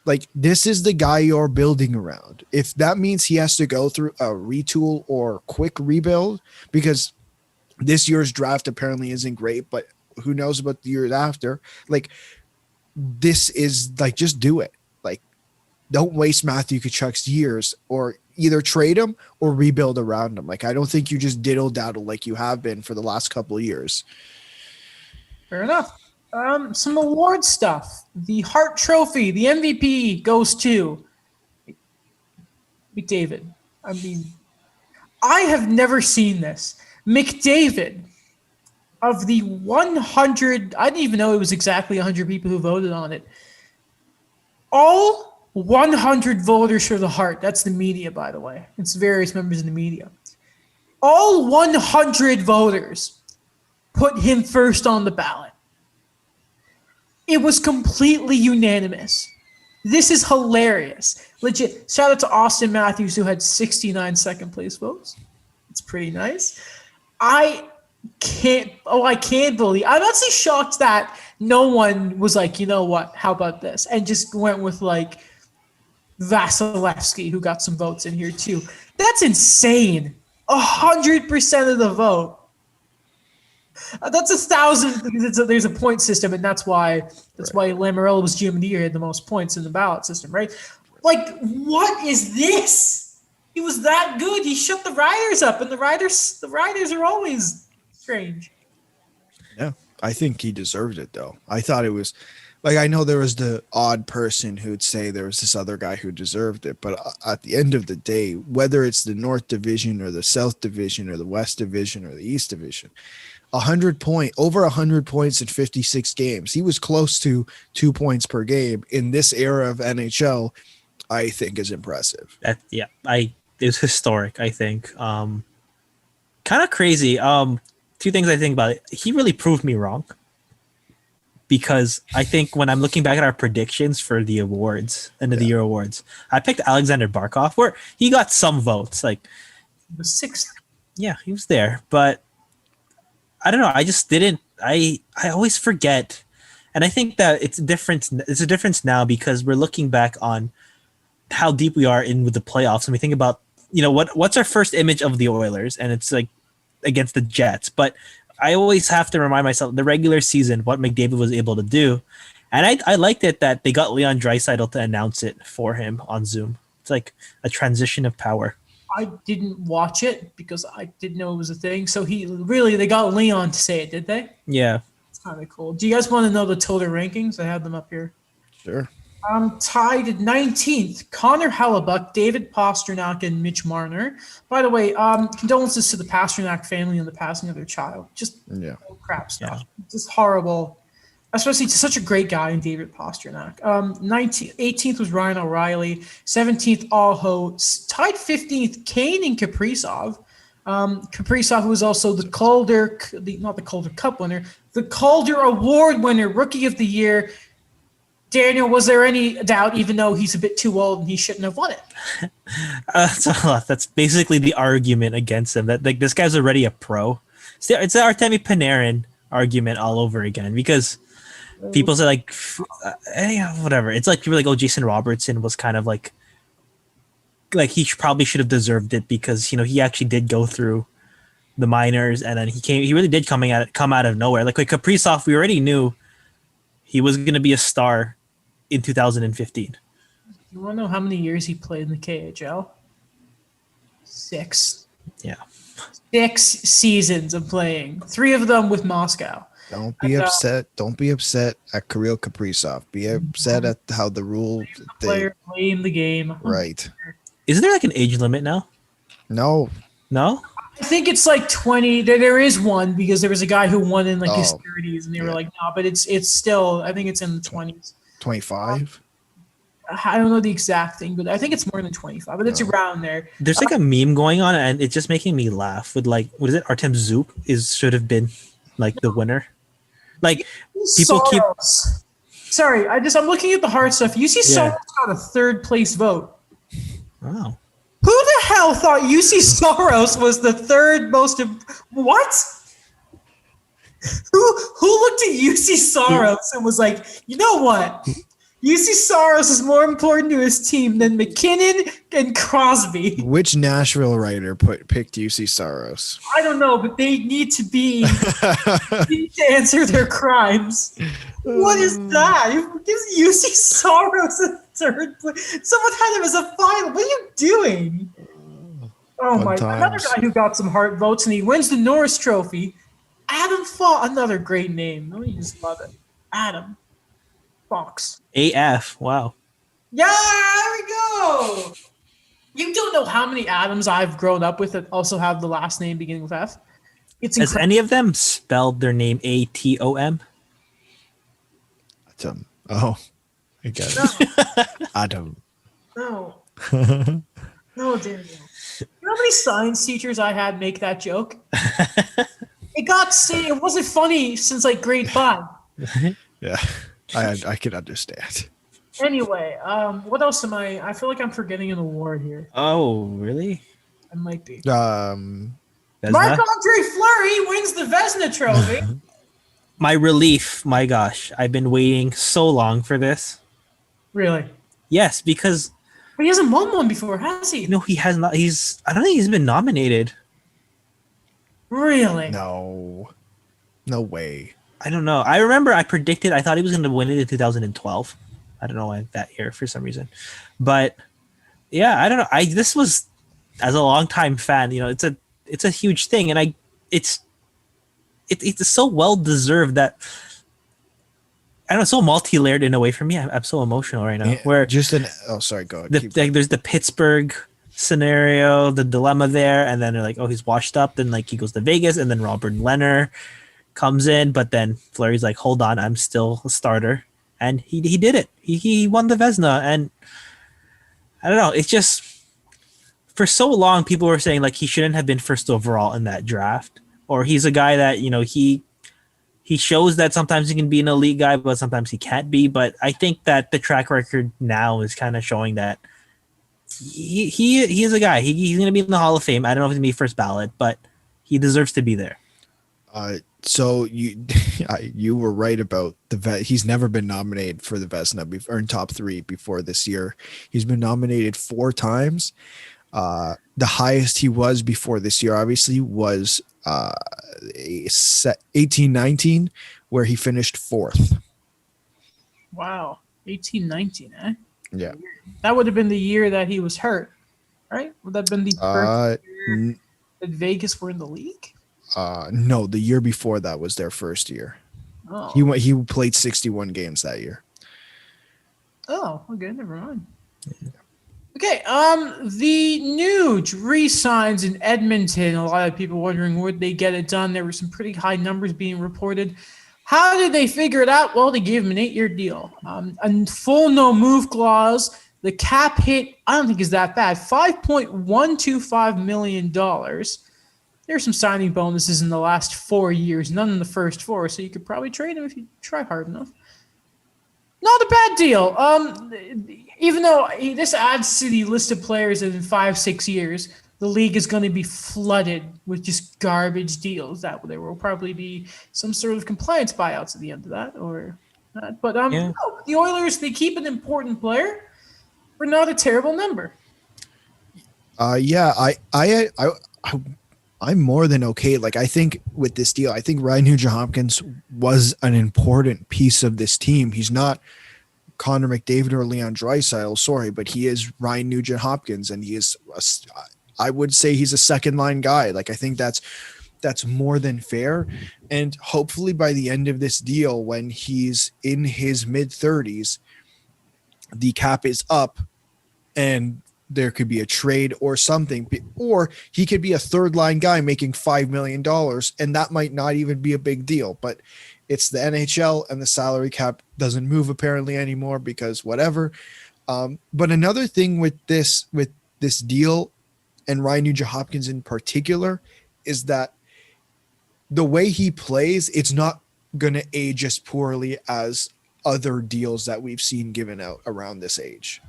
Like, this is the guy you're building around. If that means he has to go through a retool or quick rebuild, because this year's draft apparently isn't great, but who knows about the years after? Like, this is like, just do it. Like, don't waste Matthew Tkachuk's years, or either trade him or rebuild around him. Like, I don't think you just diddle daddle like you have been for the last couple of years. Fair enough. Some award stuff. The Hart Trophy, the MVP goes to McDavid. I mean, I have never seen this. McDavid, of the 100, I didn't even know it was exactly 100 people who voted on it. All 100 voters for the Hart, that's the media, by the way. It's various members of the media. All 100 voters put him first on the ballot. It was completely unanimous. This is hilarious. Legit. Shout out to Austin Matthews, who had 69 second place votes. It's pretty nice. I can't believe. I'm actually shocked that no one was like, you know what, how about this? And just went with like Vasilevsky, who got some votes in here too. That's insane. 100% of the vote. That's 1,000 because there's a point system, and that's why Lamoriello was GM of the year. He had the most points in the ballot system, right? Like, what is this? He was that good. He shut the Riders up, and the Riders are always strange. Yeah, I think he deserved it, though. I thought it was like, I know there was the odd person who'd say there was this other guy who deserved it, but at the end of the day, whether it's the North Division or the South Division or the West Division or the East Division, over 100 points in 56 games. He was close to 2 points per game in this era of NHL. I think is impressive. It was historic. I think kind of crazy. Two things I think about it. He really proved me wrong, because I think when I'm looking back at our predictions for the awards, end of the year awards, I picked Alexander Barkov, where he got some votes. Like, The sixth. yeah, he was there, but I don't know. I just didn't. I always forget, and I think that it's a difference now, because we're looking back on how deep we are in with the playoffs, and we think about, you know, what's our first image of the Oilers, and it's like against the Jets. But I always have to remind myself the regular season, what McDavid was able to do, and I liked it that they got Leon Draisaitl to announce it for him on Zoom. It's like a transition of power. I didn't watch it because I didn't know it was a thing. So they got Leon to say it, did they? Yeah. It's kind of cool. Do you guys want to know the total rankings? I have them up here. Sure. Tied at 19th, Connor Hellebuck, David Pastrnak, and Mitch Marner. By the way, condolences to the Pastrnak family and the passing of their child. Just crap stuff. Yeah. Just horrible. Especially to such a great guy in David Pastrnak. 18th was Ryan O'Reilly. 17th, Aho. Tied 15th, Kane and Kaprizov. Kaprizov, who was also the Calder, not the Calder Cup winner, the Calder Award winner, Rookie of the Year. Daniel, was there any doubt, even though he's a bit too old and he shouldn't have won it? That's basically the argument against him. That like this guy's already a pro. It's the Artemi Panarin argument all over again, because people say like, whatever. It's like people are like, oh, Jason Robertson was kind of like he probably should have deserved it because, you know, he actually did go through the minors, and then he really did come out of nowhere. Like with Kaprizov, we already knew he was going to be a star in 2015. You want to know how many years he played in the KHL? 6. Yeah. 6 seasons of playing. 3 of them with Moscow. Don't be upset. Don't be upset at Kirill Kaprizov. Be upset at how the rule. Player blame the game. Right. Is there like an age limit now? No. No? I think it's like 20. There is one because there was a guy who won in like his 30s, and they were like, no, but it's still. I think it's in the 20s. 25. I don't know the exact thing, but I think it's more than 25. But it's around there. There's like a meme going on, and it's just making me laugh. With like, what is it? Artem Zoop should have been like the winner. Like people keep. Sorry, I'm looking at the hard stuff. UC Soros got a 3rd place vote. Wow. Who the hell thought UC Soros was the 3rd most? What? Who looked at UC Soros and was like, you know what? UC Soros is more important to his team than McKinnon and Crosby. Which Nashville writer picked UC Soros? I don't know, but they need to need to answer their crimes. What is that? Who gives UC Soros a 3rd place? Someone had him as a final. What are you doing? Oh my God. Another guy who got some heart votes and he wins the Norris Trophy. Adam Fox, another great name. Don't you just love it? Adam Fox. AF. Wow. Yeah, there we go. You don't know how many Adams I've grown up with that also have the last name beginning with F. It's Has any of them spelled their name ATOM? Atom. Oh, I get it. Adam. No. No, Daniel. You know how many science teachers I had make that joke? It wasn't funny since like grade 5. Yeah, I can understand. Anyway, what else am I feel like I'm forgetting an award here. Oh, really? I might be. Vesna? Marc-Andre Fleury wins the Vesna Trophy. My relief, my gosh. I've been waiting so long for this. Really? Yes, because... But he hasn't won one before, has he? No, he has not. I don't think he's been nominated. Really? No way. I don't know. I remember I thought he was going to win it in 2012. I don't know why that year for some reason. But yeah, I don't know. This was, as a longtime fan, it's a huge thing, and it's so well deserved that I don't know, so multi-layered in a way for me. I'm so emotional right now. Where sorry, go ahead. There's the Pittsburgh scenario, the dilemma there, and then they're like, oh, he's washed up. Then like he goes to Vegas, and then Robert Lehner comes in, but then Fleury's like, hold on, I'm still a starter, and he did it. He won the Vezina, and I don't know. It's just for so long people were saying like he shouldn't have been first overall in that draft, or he's a guy that he shows that sometimes he can be an elite guy, but sometimes he can't be. But I think that the track record now is kind of showing that he is a guy. He's going to be in the Hall of Fame. I don't know if he's going to be first ballot, but he deserves to be there. So you were right about he's never been nominated for the Vezina or in top 3 before this year. He's been nominated 4 times. The highest he was before this year, obviously, was 18-19, where he finished 4th. Wow, 18-19, eh? Yeah, that would have been the year that he was hurt, right? Would that have been the first year that Vegas were in the league? No, the year before that was their first year. Oh, He played 61 games that year. Oh, okay, never mind. Yeah. Okay, the Nuge re-signs in Edmonton. A lot of people wondering would they get it done. There were some pretty high numbers being reported. How did they figure it out? Well, they gave him an 8-year deal. A full no-move clause. The cap hit, I don't think is that bad, $5.125 million. There's some signing bonuses in the last 4 years, none in the first 4, so you could probably trade him if you try hard enough. Not a bad deal. Even though this adds to the list of players that in 5-6 years, the league is going to be flooded with just garbage deals. That there will probably be some sort of compliance buyouts at the end of that, or not. But no, the Oilers, they keep an important player for not a terrible number. Yeah, I'm more than okay. Like, I think with this deal, I think Ryan Nugent-Hopkins was an important piece of this team. He's not Connor McDavid or Leon Draisaitl, sorry, but he is Ryan Nugent-Hopkins, and he is, I would say he's a second line guy. Like, I think that's more than fair. And hopefully by the end of this deal, when he's in his mid 30s, the cap is up and there could be a trade or something, or he could be a third line guy making $5 million, and that might not even be a big deal. But it's the NHL, and the salary cap doesn't move apparently anymore because whatever. But another thing with this deal, and Ryan Nugent-Hopkins in particular, is that the way he plays, it's not going to age as poorly as other deals that we've seen given out around this age.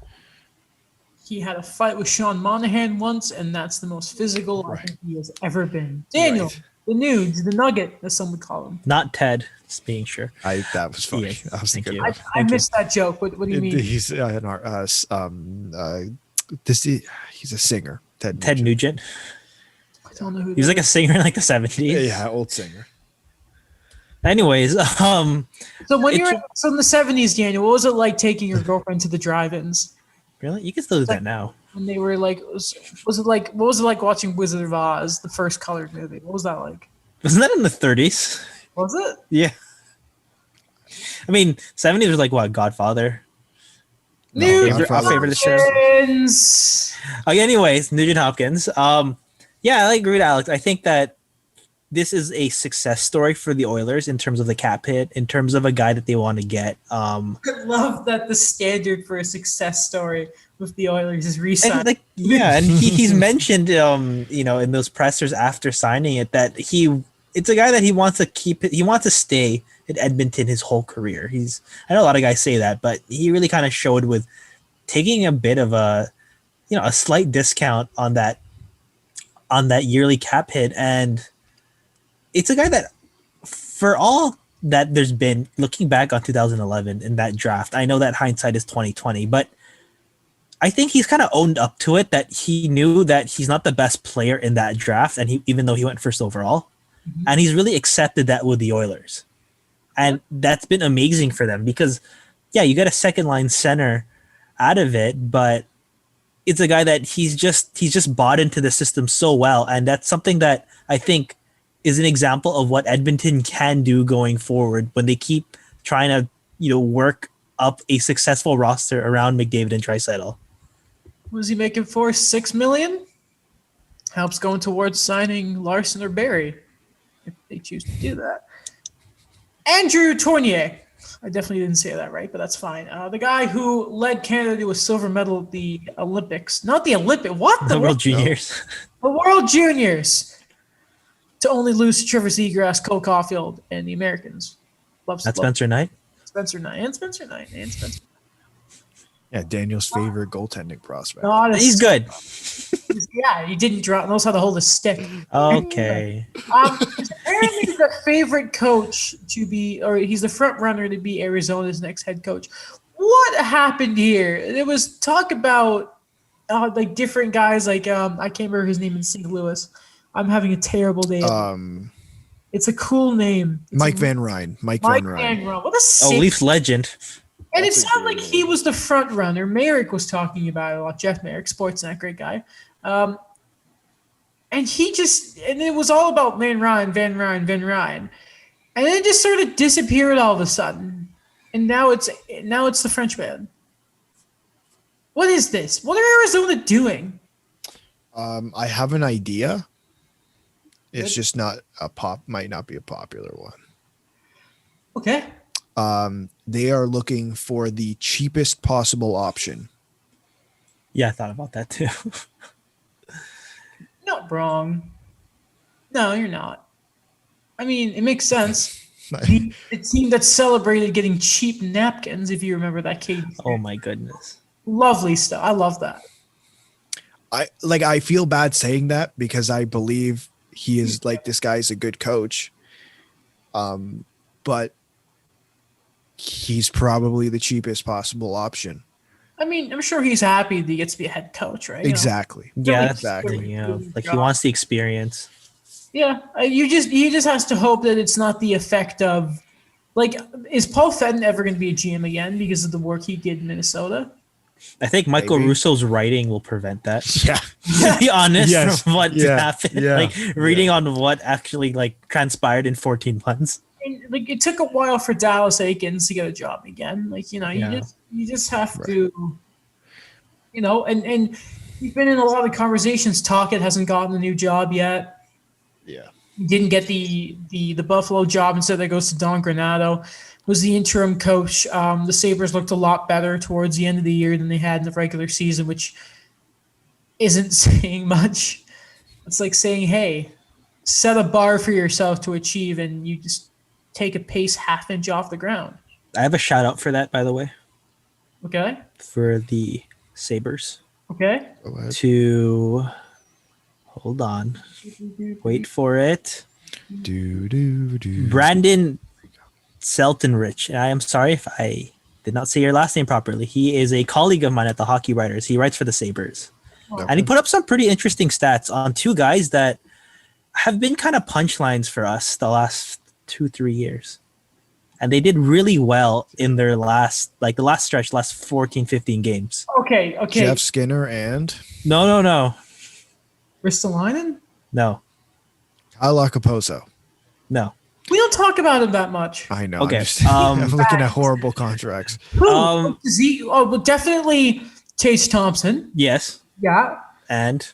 He had a fight with Sean Monahan once, and that's the most physical I think he has ever been. Daniel, the Nudes, the Nugget, as some would call him. Not Ted, just being sure. That was funny. Yes, I was thank thinking. you. I missed that joke. What do you mean? He's he's a singer. Ted Nugent. I don't know who He was that like a singer in like the 70s. Yeah, old singer. Anyways, So when in the 70s, Daniel, what was it like taking your girlfriend to the drive-ins? really? You can still do that now. When they were like, was it like, what was it like watching Wizard of Oz, the first colored movie? What was that like? Wasn't that in the 30s? Was it? Yeah. I mean, 70s was like what, Godfather? Our favorite show. Okay, anyways, Nugent Hopkins. Yeah, I agree with Alex. I think that this is a success story for the Oilers in terms of the cap hit, in terms of a guy that they want to get. I love that the standard for a success story with the Oilers is re-sign. And he's mentioned, in those pressers after signing it, that it's a guy that he wants to keep. He wants to stay at Edmonton his whole career. I know a lot of guys say that, but he really kind of showed with taking a bit of a slight discount on that yearly cap hit. And it's a guy that, for all that there's been, looking back on 2011 in that draft, I know that hindsight is 2020, but I think he's kind of owned up to it, that he knew that he's not the best player in that draft, and even though he went first overall, and he's really accepted that with the Oilers. And that's been amazing for them because, yeah, you get a second line center out of it, but it's a guy that he's just bought into the system so well. And that's something that I think is an example of what Edmonton can do going forward when they keep trying to, work up a successful roster around McDavid and Draisaitl. What is he making for? $6 million? Helps going towards signing Larson or Barry if they choose to do that. Andrew Tournier. I definitely didn't say that right, but that's fine. The guy who led Canada to a silver medal at the Olympics. Not the Olympic. What? The World Juniors. The World Juniors. To only lose to Trevor Seagrass, Cole Caulfield, and the Americans. That's Spencer Knight? Spencer Knight. Yeah, Daniel's favorite goaltending prospect. He's good. Yeah, he didn't drop. Knows how to hold a stick. Okay. Apparently, he's the favorite coach to be, or he's the front runner to be Arizona's next head coach. What happened here? There was talk about like different guys. Like I can't remember his name in St. Louis. I'm having a terrible day. It's a cool name. Mike Van Ryn. Mike Van Ryn. What a sick. Leafs legend. And it sounded like he was the front runner. Merrick was talking about it a lot. Jeff Merrick, Sportsnet, great guy. And it was all about Van Ryn. And then it just sort of disappeared all of a sudden. And now it's the Frenchman. What is this? What are Arizona doing? I have an idea. It's just not might not be a popular one. Okay. They are looking for the cheapest possible option. Yeah, I thought about that too. Not wrong. No, you're not. I mean, it makes sense. The team that celebrated getting cheap napkins, if you remember that cadence. Oh my goodness. Lovely stuff. I love that. I feel bad saying that because I believe he is this guy's a good coach. But he's probably the cheapest possible option. I mean, I'm sure he's happy that he gets to be a head coach, right? Exactly. Yeah, exactly. Yeah, he wants the experience. Yeah, you just has to hope that it's not the effect of, like, is Paul Fenton ever going to be a GM again because of the work he did in Minnesota? I think Michael Maybe. Russo's writing will prevent that. Yeah. To be honest, Yes. from what Yeah. happened, Yeah. like reading on what actually like transpired in 14 months. And, like, it took a while for Dallas Aikens to get a job again. Like, Yeah. you just have to, and he's been in a lot of conversations. Talkett hasn't gotten a new job yet. Yeah. He didn't get the Buffalo job, instead that goes to Don Granato, was the interim coach. The Sabres looked a lot better towards the end of the year than they had in the regular season, which isn't saying much. It's like saying, hey, set a bar for yourself to achieve, and you just take a pace half inch off the ground. I have a shout out for that, by the way, Okay? for the Sabres Okay? Go ahead. to hold on, wait for it. Do. Brandon Seltenrich. I am sorry if I did not say your last name properly. He is a colleague of mine at the Hockey Writers. He writes for the Sabres. And he put up some pretty interesting stats on two guys that have been kind of punchlines for us the last 2-3 years. And they did really well in their last stretch, last 14, 15 games. Okay. Jeff Skinner and No. Ristolainen? No. Kyle Akaposo. No. We don't talk about him that much. I know. Okay, I'm looking at horrible contracts. Who? Well, definitely Chase Thompson. Yes. Yeah. And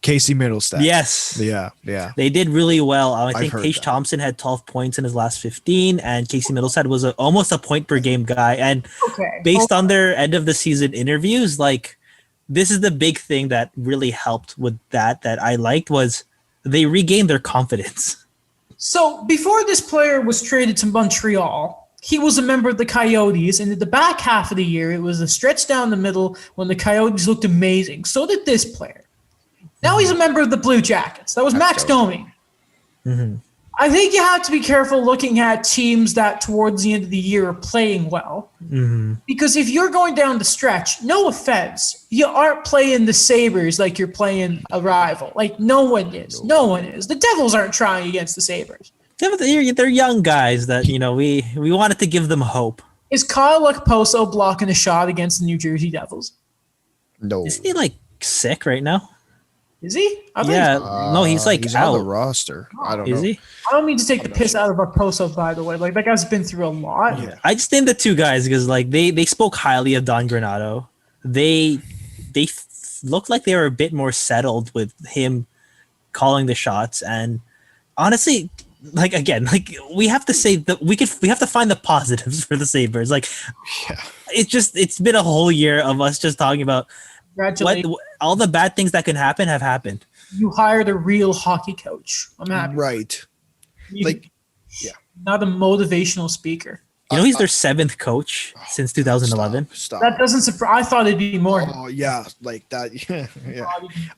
Casey Middlestat. yes. Yeah. They did really well. I think heard Tage that. Thompson had 12 points in his last 15, and Casey Middlestat was almost a point per game guy. And Okay. based on their end of the season interviews, like, this is the big thing that really helped with that I liked, was they regained their confidence. So before this player was traded to Montreal, he was a member of the Coyotes, and at the back half of the year, it was a stretch down the middle when the Coyotes looked amazing. So did this player. Now he's a member of the Blue Jackets. That was Max Domi. Mm-hmm. I think you have to be careful looking at teams that towards the end of the year are playing well. Mm-hmm. Because if you're going down the stretch, no offense, you aren't playing the Sabres like you're playing a rival. Like, no one is. No one is. The Devils aren't trying against the Sabres. Yeah, but they're young guys that, we wanted to give them hope. Is Kyle Okposo blocking a shot against the New Jersey Devils? No. Isn't he like sick right now? Is he? Yeah, no, he's like he's out. on the roster. I don't know. Is he? I don't mean to take the piss out of Okposo, by the way. Like, that guy's been through a lot. Yeah. I just named the two guys because like they spoke highly of Don Granato. They looked like they were a bit more settled with him calling the shots, and honestly, like, again, like, we have to say that we have to find the positives for the Sabres. Like, Yeah. it's been a whole year of us just talking about Congratulations. all the bad things that can happen have happened. You hired a real hockey coach. I'm happy. Right. You- Like, yeah. Not a motivational speaker. He's their seventh coach since 2011. Stop. That doesn't surprise. I thought it'd be more. Oh yeah, like that. Yeah.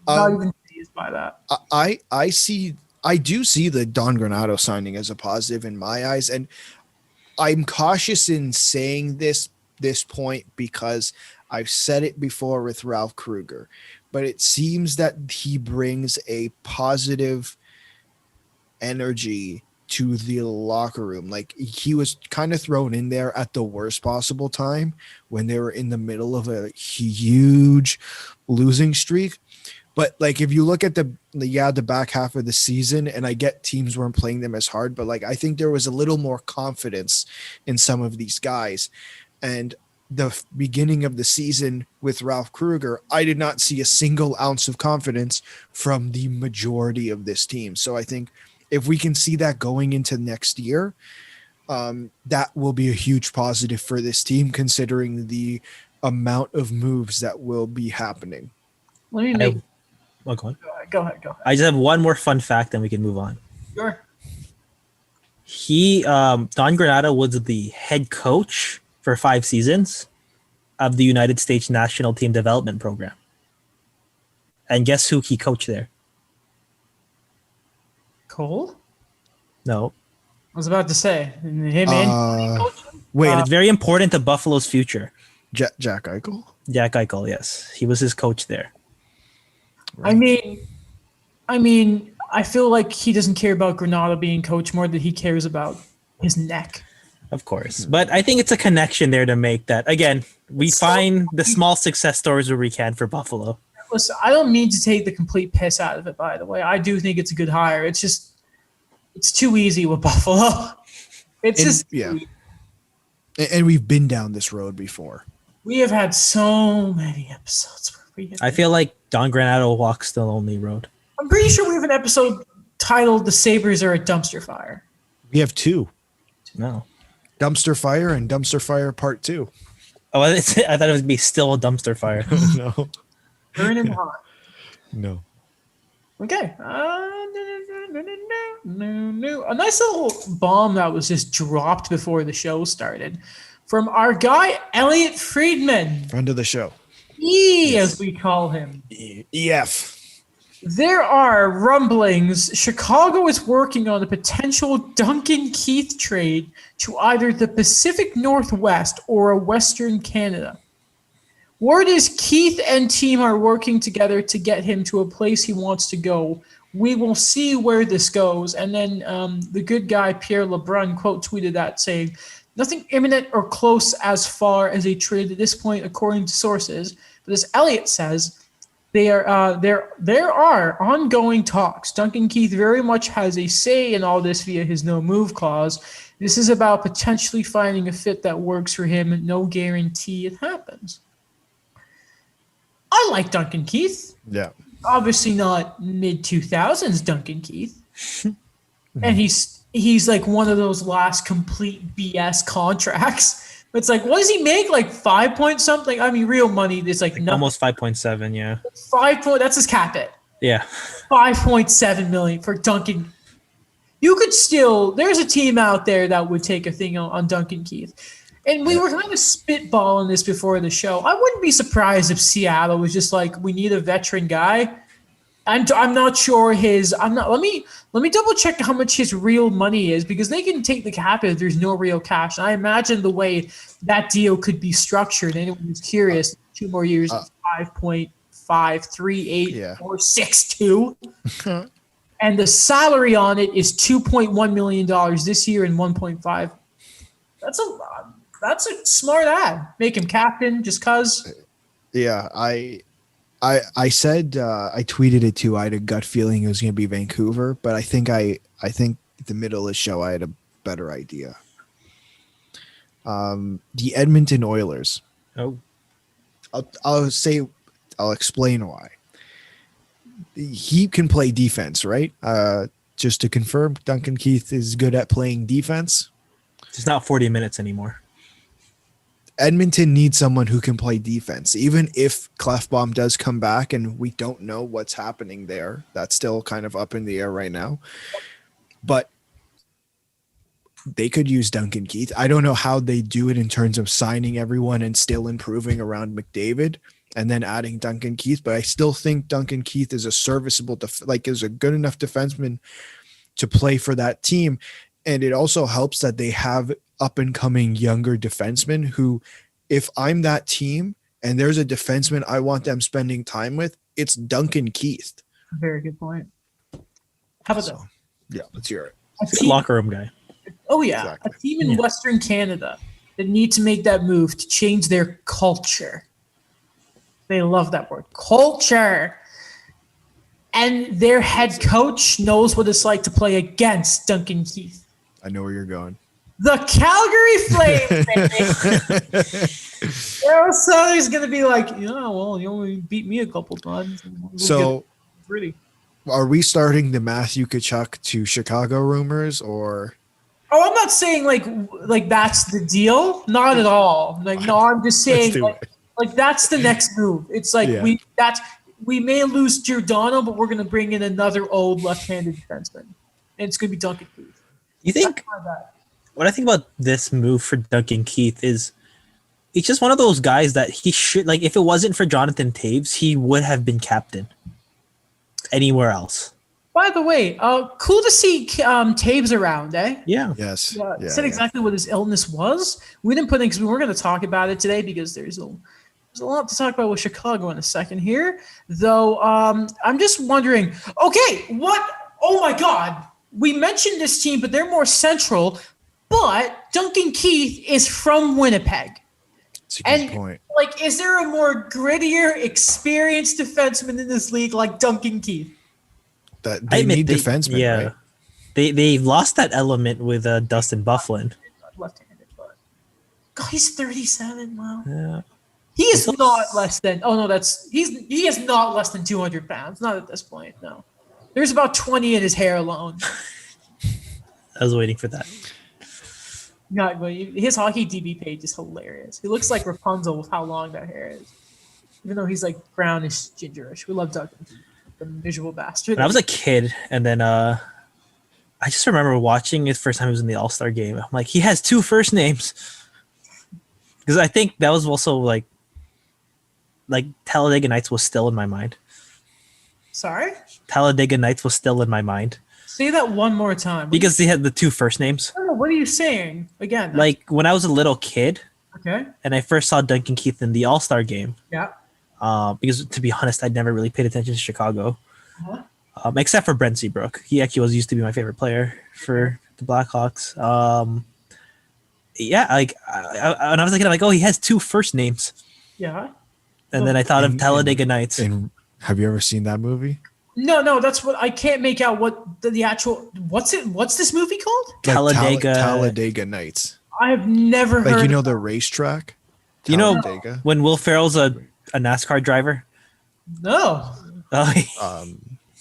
Not even pleased by that. I do see the Don Granato signing as a positive in my eyes, and I'm cautious in saying this point because I've said it before with Ralph Kruger, but it seems that he brings a positive energy to the locker room. Like, he was kind of thrown in there at the worst possible time when they were in the middle of a huge losing streak. But like, if you look at the back half of the season, and I get teams weren't playing them as hard, but like, I think there was a little more confidence in some of these guys. And the beginning of the season with Ralph Kruger, I did not see a single ounce of confidence from the majority of this team. So I think if we can see that going into next year, that will be a huge positive for this team, considering the amount of moves that will be happening. Let me make. Go on. Go ahead. I just have one more fun fact, then we can move on. Sure. Don Granato was the head coach for 5 seasons of the United States National Team Development Program. And guess who he coached there? Cole? No. I was about to say him and Wait, And it's very important to Buffalo's future. Jack Eichel? Jack Eichel, yes. He was his coach there. I mean, I feel like he doesn't care about Granada being coach more than he cares about his neck. Of course. But I think it's a connection there to make that. Again, we find the small success stories where we can for Buffalo. Listen, I don't mean to take the complete piss out of it, by the way. I do think it's a good hire. It's just, it's too easy with Buffalo. And we've been down this road before. We have had so many episodes where we have I feel like Don Granado walks the lonely road. I'm pretty sure we have an episode titled "The Sabres Are a Dumpster Fire." We have 2. No. Dumpster Fire and Dumpster Fire Part 2. Oh, I thought it would be still a dumpster fire. No. Burning hot. No. Okay. A nice little bomb that was just dropped before the show started from our guy, Elliot Friedman. Friend of the show. As we call him. EF. There are rumblings. Chicago is working on a potential Duncan Keith trade to either the Pacific Northwest or Western Canada. Word is Keith and team are working together to get him to a place he wants to go. We will see where this goes. And then the good guy, Pierre LeBrun, quote tweeted that saying, nothing imminent or close as far as a trade at this point, according to sources. But as Elliot says, there are ongoing talks. Duncan Keith very much has a say in all this via his no move clause. This is about potentially finding a fit that works for him. No guarantee it happens. I like Duncan Keith. Yeah. Obviously not mid-2000s Duncan Keith. And he's like one of those last complete BS contracts. It's like, what does he make? Like 5 point something? I mean, real money is like almost 5.7, yeah. That's his cap it. Yeah. 5.7 million for Duncan. You could still, there's a team out there that would take a thing on Duncan Keith. And we were kind of spitballing this before the show. I wouldn't be surprised if Seattle was just like, we need a veteran guy. I'm not sure let me double check how much his real money is, because they can take the cap if there's no real cash. And I imagine the way that deal could be structured, anyone who's curious, 2 more years, 5.538 or 6.2. And the salary on it is $2.1 million this year and 1.5. That's a smart ad. Make him captain just cause. Yeah, I said I tweeted it too. I had a gut feeling it was going to be Vancouver, but I think the middle of the show I had a better idea. The Edmonton Oilers. Oh, I'll explain why. He can play defense, right? Just to confirm, Duncan Keith is good at playing defense. It's not 40 minutes anymore. Edmonton needs someone who can play defense. Even if Clefbaum does come back and we don't know what's happening there, that's still kind of up in the air right now. But they could use Duncan Keith. I don't know how they do it in terms of signing everyone and still improving around McDavid and then adding Duncan Keith. But I still think Duncan Keith is a serviceable, is a good enough defenseman to play for that team. And it also helps that they have up and coming younger defensemen who, if I'm that team and there's a defenseman I want them spending time with, it's Duncan Keith. Very good point. How about that? Yeah, let's hear it. Locker room guy. Oh yeah. Exactly. A team in Western Canada that need to make that move to change their culture. They love that word. Culture. And their head coach knows what it's like to play against Duncan Keith. I know where you're going. The Calgary Flames, baby. So he's going to be like, well, you only beat me a couple times. So, really, are we starting the Matthew Tkachuk to Chicago rumors, or? Oh, I'm not saying like that's the deal. Not at all. No, I'm just saying like that's the next move. It's like we may lose Giordano, but we're going to bring in another old left-handed defenseman, and it's going to be Duncan Keith. You think? What I think about this move for Duncan Keith is he's just one of those guys that he should, like, if it wasn't for Jonathan Taves, he would have been captain anywhere else. By the way, cool to see Taves around, eh? Yeah. Yes. Said exactly what his illness was. We didn't put in because we weren't going to talk about it today because there's a lot to talk about with Chicago in a second here. Though I'm just wondering, okay, what Oh my God. We mentioned this team, but they're more central. But Duncan Keith is from Winnipeg. That's a good point. Like, is there a more grittier, experienced defenseman in this league like Duncan Keith? That they need defensemen, right? They lost that element with Dustin Byfuglien. Left-handed, but God, he's 37. Wow. Yeah. He is not less than. Oh no, he is not less than 200 pounds. Not at this point. No, there's about 20 in his hair alone. I was waiting for that. Not his hockey DB page is hilarious. He looks like Rapunzel with how long that hair is, even though he's like brownish, gingerish. We love Duncan, the miserable bastard. When I was a kid, and then I just remember watching it first time he was in the All-Star game. I'm like, he has 2 first names, because I think that was also like Talladega Nights was still in my mind. Sorry? Talladega Nights was still in my mind. Say that one more time. Because they had the 2 first names. I don't know. What are you saying? Again. Like, when I was a little kid, Okay. and I first saw Duncan Keith in the All-Star game, Yeah. because to be honest, I'd never really paid attention to Chicago, Uh-huh. Except for Brent Seabrook. He actually used to be my favorite player for the Blackhawks. Yeah, like, and I was thinking, like, oh, he has 2 first names. Yeah. And then I thought of Talladega Nights. And have you ever seen that movie? No, that's what I can't make out. What the actual what's this movie called? Like Talladega Talladega Nights. I have never heard. Like, you know the racetrack? You know Talladega? when Will Ferrell's a NASCAR driver? No. Oh,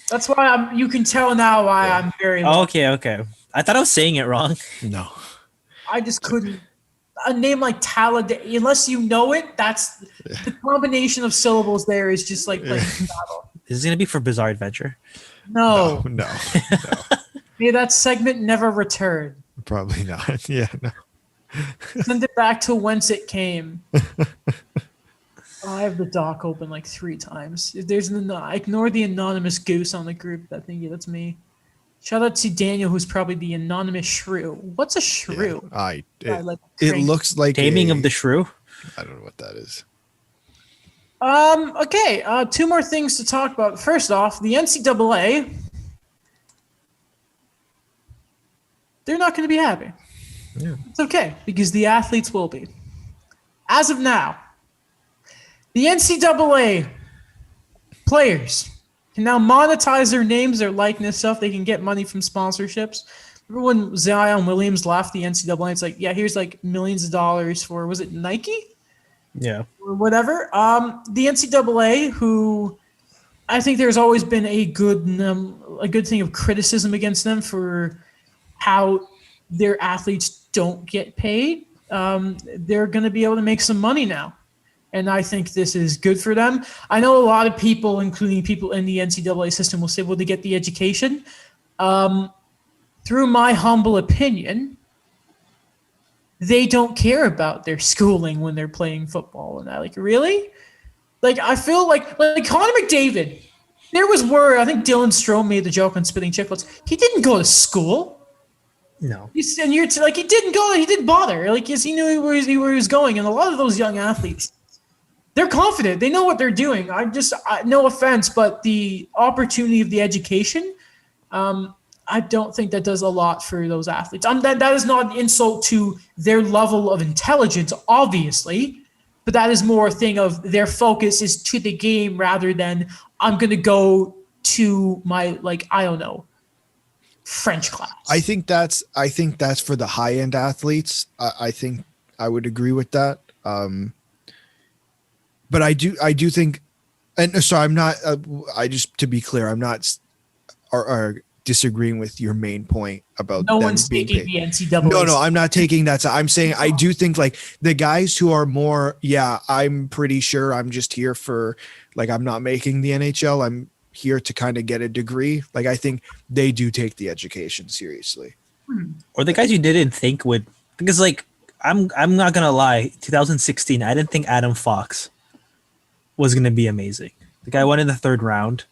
That's why you can tell now why I'm very. okay. I thought I was saying it wrong. No. I just couldn't. A name like Talladega, unless you know it, that's the combination of syllables. There is just like playing battle. Is this gonna be for Bizarre Adventure? No. No. May that segment never return. Probably not. Yeah, no. Send it back to whence it came. I have the doc open like 3 times. If there's ignore the anonymous goose on the group. That thingy, that's me. Shout out to Daniel, who's probably the anonymous shrew. What's a shrew? Yeah, it looks like Taming of the Shrew. I don't know what that is. Okay. 2 more things to talk about. First off, the NCAA. They're not going to be happy. Yeah. It's okay, because the athletes will be. As of now, the NCAA players can now monetize their names, their likeness stuff. They can get money from sponsorships. Remember when Zion Williams left the NCAA? It's like, yeah, here's like millions of dollars for, was it Nike? Yeah. Or whatever. The NCAA, who I think there's always been a good thing of criticism against them for how their athletes don't get paid. They're going to be able to make some money now. And I think this is good for them. I know a lot of people, including people in the NCAA system, will say, well, they get the education. Through my humble opinion, they don't care about their schooling when they're playing football. And I like, really? Like, I feel like Connor McDavid, there was word, I think Dylan Strome made the joke on Spitting Chicklets. He didn't go to school. No. He didn't go, he didn't bother. Like, yes, he knew where he was going. And a lot of those young athletes, they're confident. They know what they're doing. No offense, but the opportunity of the education, I don't think that does a lot for those athletes. That is not an insult to their level of intelligence, obviously, but that is more a thing of their focus is to the game rather than I'm going to go to my, like, I don't know, French class. I think that's for the high end athletes. I think I would agree with that. But I do think, and so I'm not. I just to be clear, I'm not are disagreeing with your main point about no them one's being taking paid. the NCAA. No, I'm not taking that. I'm saying I do think like the guys who are more. Yeah, I'm pretty sure I'm just here for like I'm not making the NHL. I'm here to kind of get a degree. Like I think they do take the education seriously. Or the guys you didn't think would, because like I'm not gonna lie, 2016 I didn't think Adam Fox was gonna be amazing. The guy went in the 3rd round.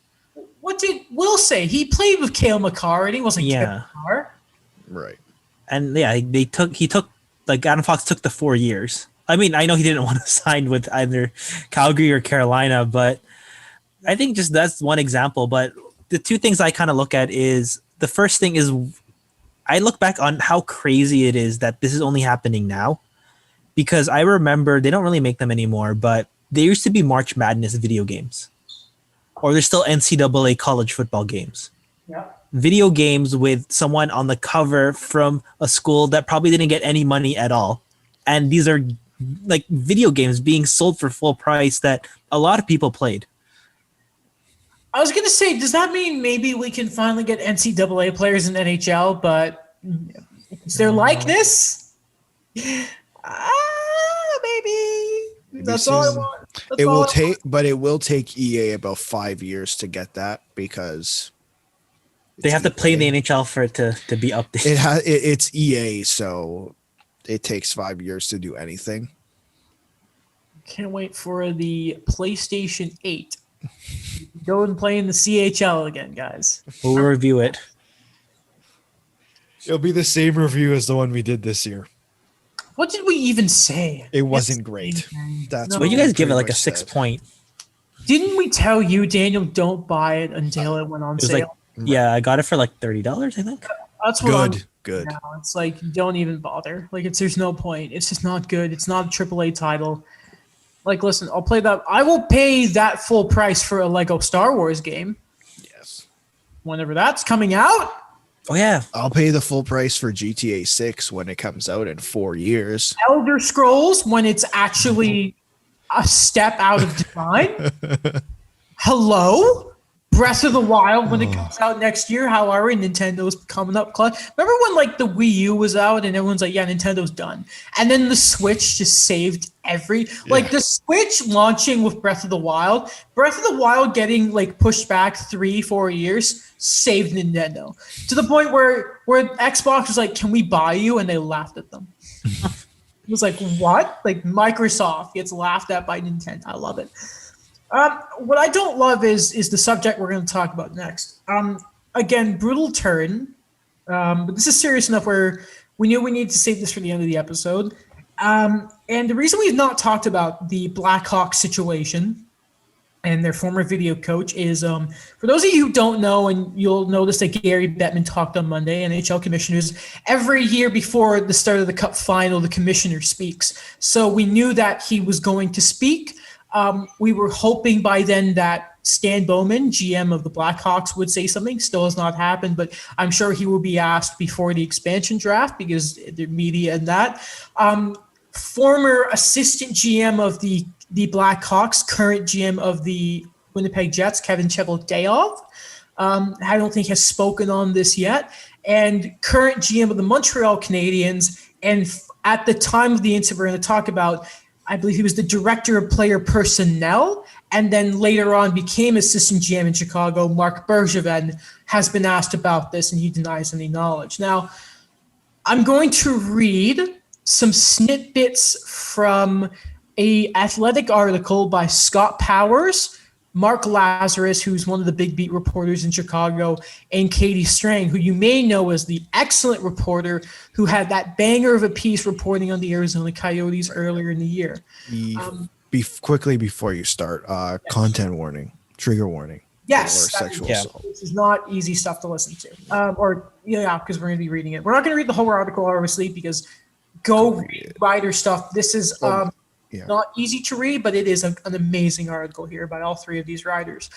What did Will say? He played with Cale Makar and he wasn't Cale Makar. Right. And yeah, he took like Adam Fox took the 4 years. I mean, I know he didn't want to sign with either Calgary or Carolina, but I think just that's one example. But the two things I kind of look at is the first thing is I look back on how crazy it is that this is only happening now, because I remember they don't really make them anymore, but there used to be March Madness video games, or there's still NCAA college football games. Yeah. Video games with someone on the cover from a school that probably didn't get any money at all. And these are like video games being sold for full price that a lot of people played. I was going to say, does that mean maybe we can finally get NCAA players in NHL, but is there likeness? Maybe. That's all I want. That's It all will I take, but it will take EA about 5 years to get that, because They have to play in the EA. NHL for it to be updated. It's EA, so it takes 5 years to do anything. can't wait for the PlayStation 8. Go and play in the CHL again, guys. We'll review it. It'll be the same review as the one we did this year. What did we even say? It wasn't great. That's Well, you guys give it like a pretty much 6 said. point. Didn't we tell you, Daniel, don't buy it until it went on It was sale? like, yeah, I got it for like $30, I think. That's what I'm Good. now. It's like, don't even bother. Like, there's no point. It's just not good. It's not a AAA title. Like, listen, I'll play that. I will pay that full price for a Lego Star Wars game Yes. whenever that's coming out. Oh yeah, I'll pay the full price for GTA 6 when it comes out in 4 years. Elder Scrolls when it's actually a step out of design. Hello? Breath of the Wild when it comes out next year. How are we? Nintendo's coming up clutch. Remember when like the Wii U was out and everyone's like, yeah, Nintendo's done. And then the Switch just saved like the Switch launching with Breath of the Wild. Breath of the Wild getting like pushed back 3-4 years saved Nintendo. To the point where Xbox was like, can we buy you? And they laughed at them. It was like, what? Like Microsoft gets laughed at by Nintendo. I love it. What I don't love is the subject we're going to talk about next. Again, brutal turn, but this is serious enough where we knew we needed to save this for the end of the episode. And the reason we've not talked about the Blackhawks situation and their former video coach is, for those of you who don't know, and you'll notice that Gary Bettman talked on Monday, NHL commissioners, every year before the start of the Cup Final, the commissioner speaks. So we knew that he was going to speak. We were hoping by then that Stan Bowman, GM of the Blackhawks, would say something. Still has not happened, but I'm sure he will be asked before the expansion draft because the media and that. Former assistant GM of the Blackhawks, current GM of the Winnipeg Jets, Kevin Cheveldayoff, I don't think has spoken on this yet. And current GM of the Montreal Canadiens, and at the time of the incident we're going to talk about, I believe he was the director of player personnel, and then later on became assistant GM in Chicago. Mark Bergevin has been asked about this, and he denies any knowledge. Now, I'm going to read some snippets from a athletic article by Scott Powers, Mark Lazarus, who's one of the big beat reporters in Chicago, and Katie Strain, who you may know as the excellent reporter who had that banger of a piece reporting on the Arizona Coyotes earlier in the year. Quickly before you start, content warning, trigger warning. Yes, Or sexual yeah. assault. this is not easy stuff to listen to. Because we're going to be reading it. We're not going to read the whole article, obviously, because go read writer stuff. This is Yeah. not easy to read, but it is an amazing article here by all three of these writers.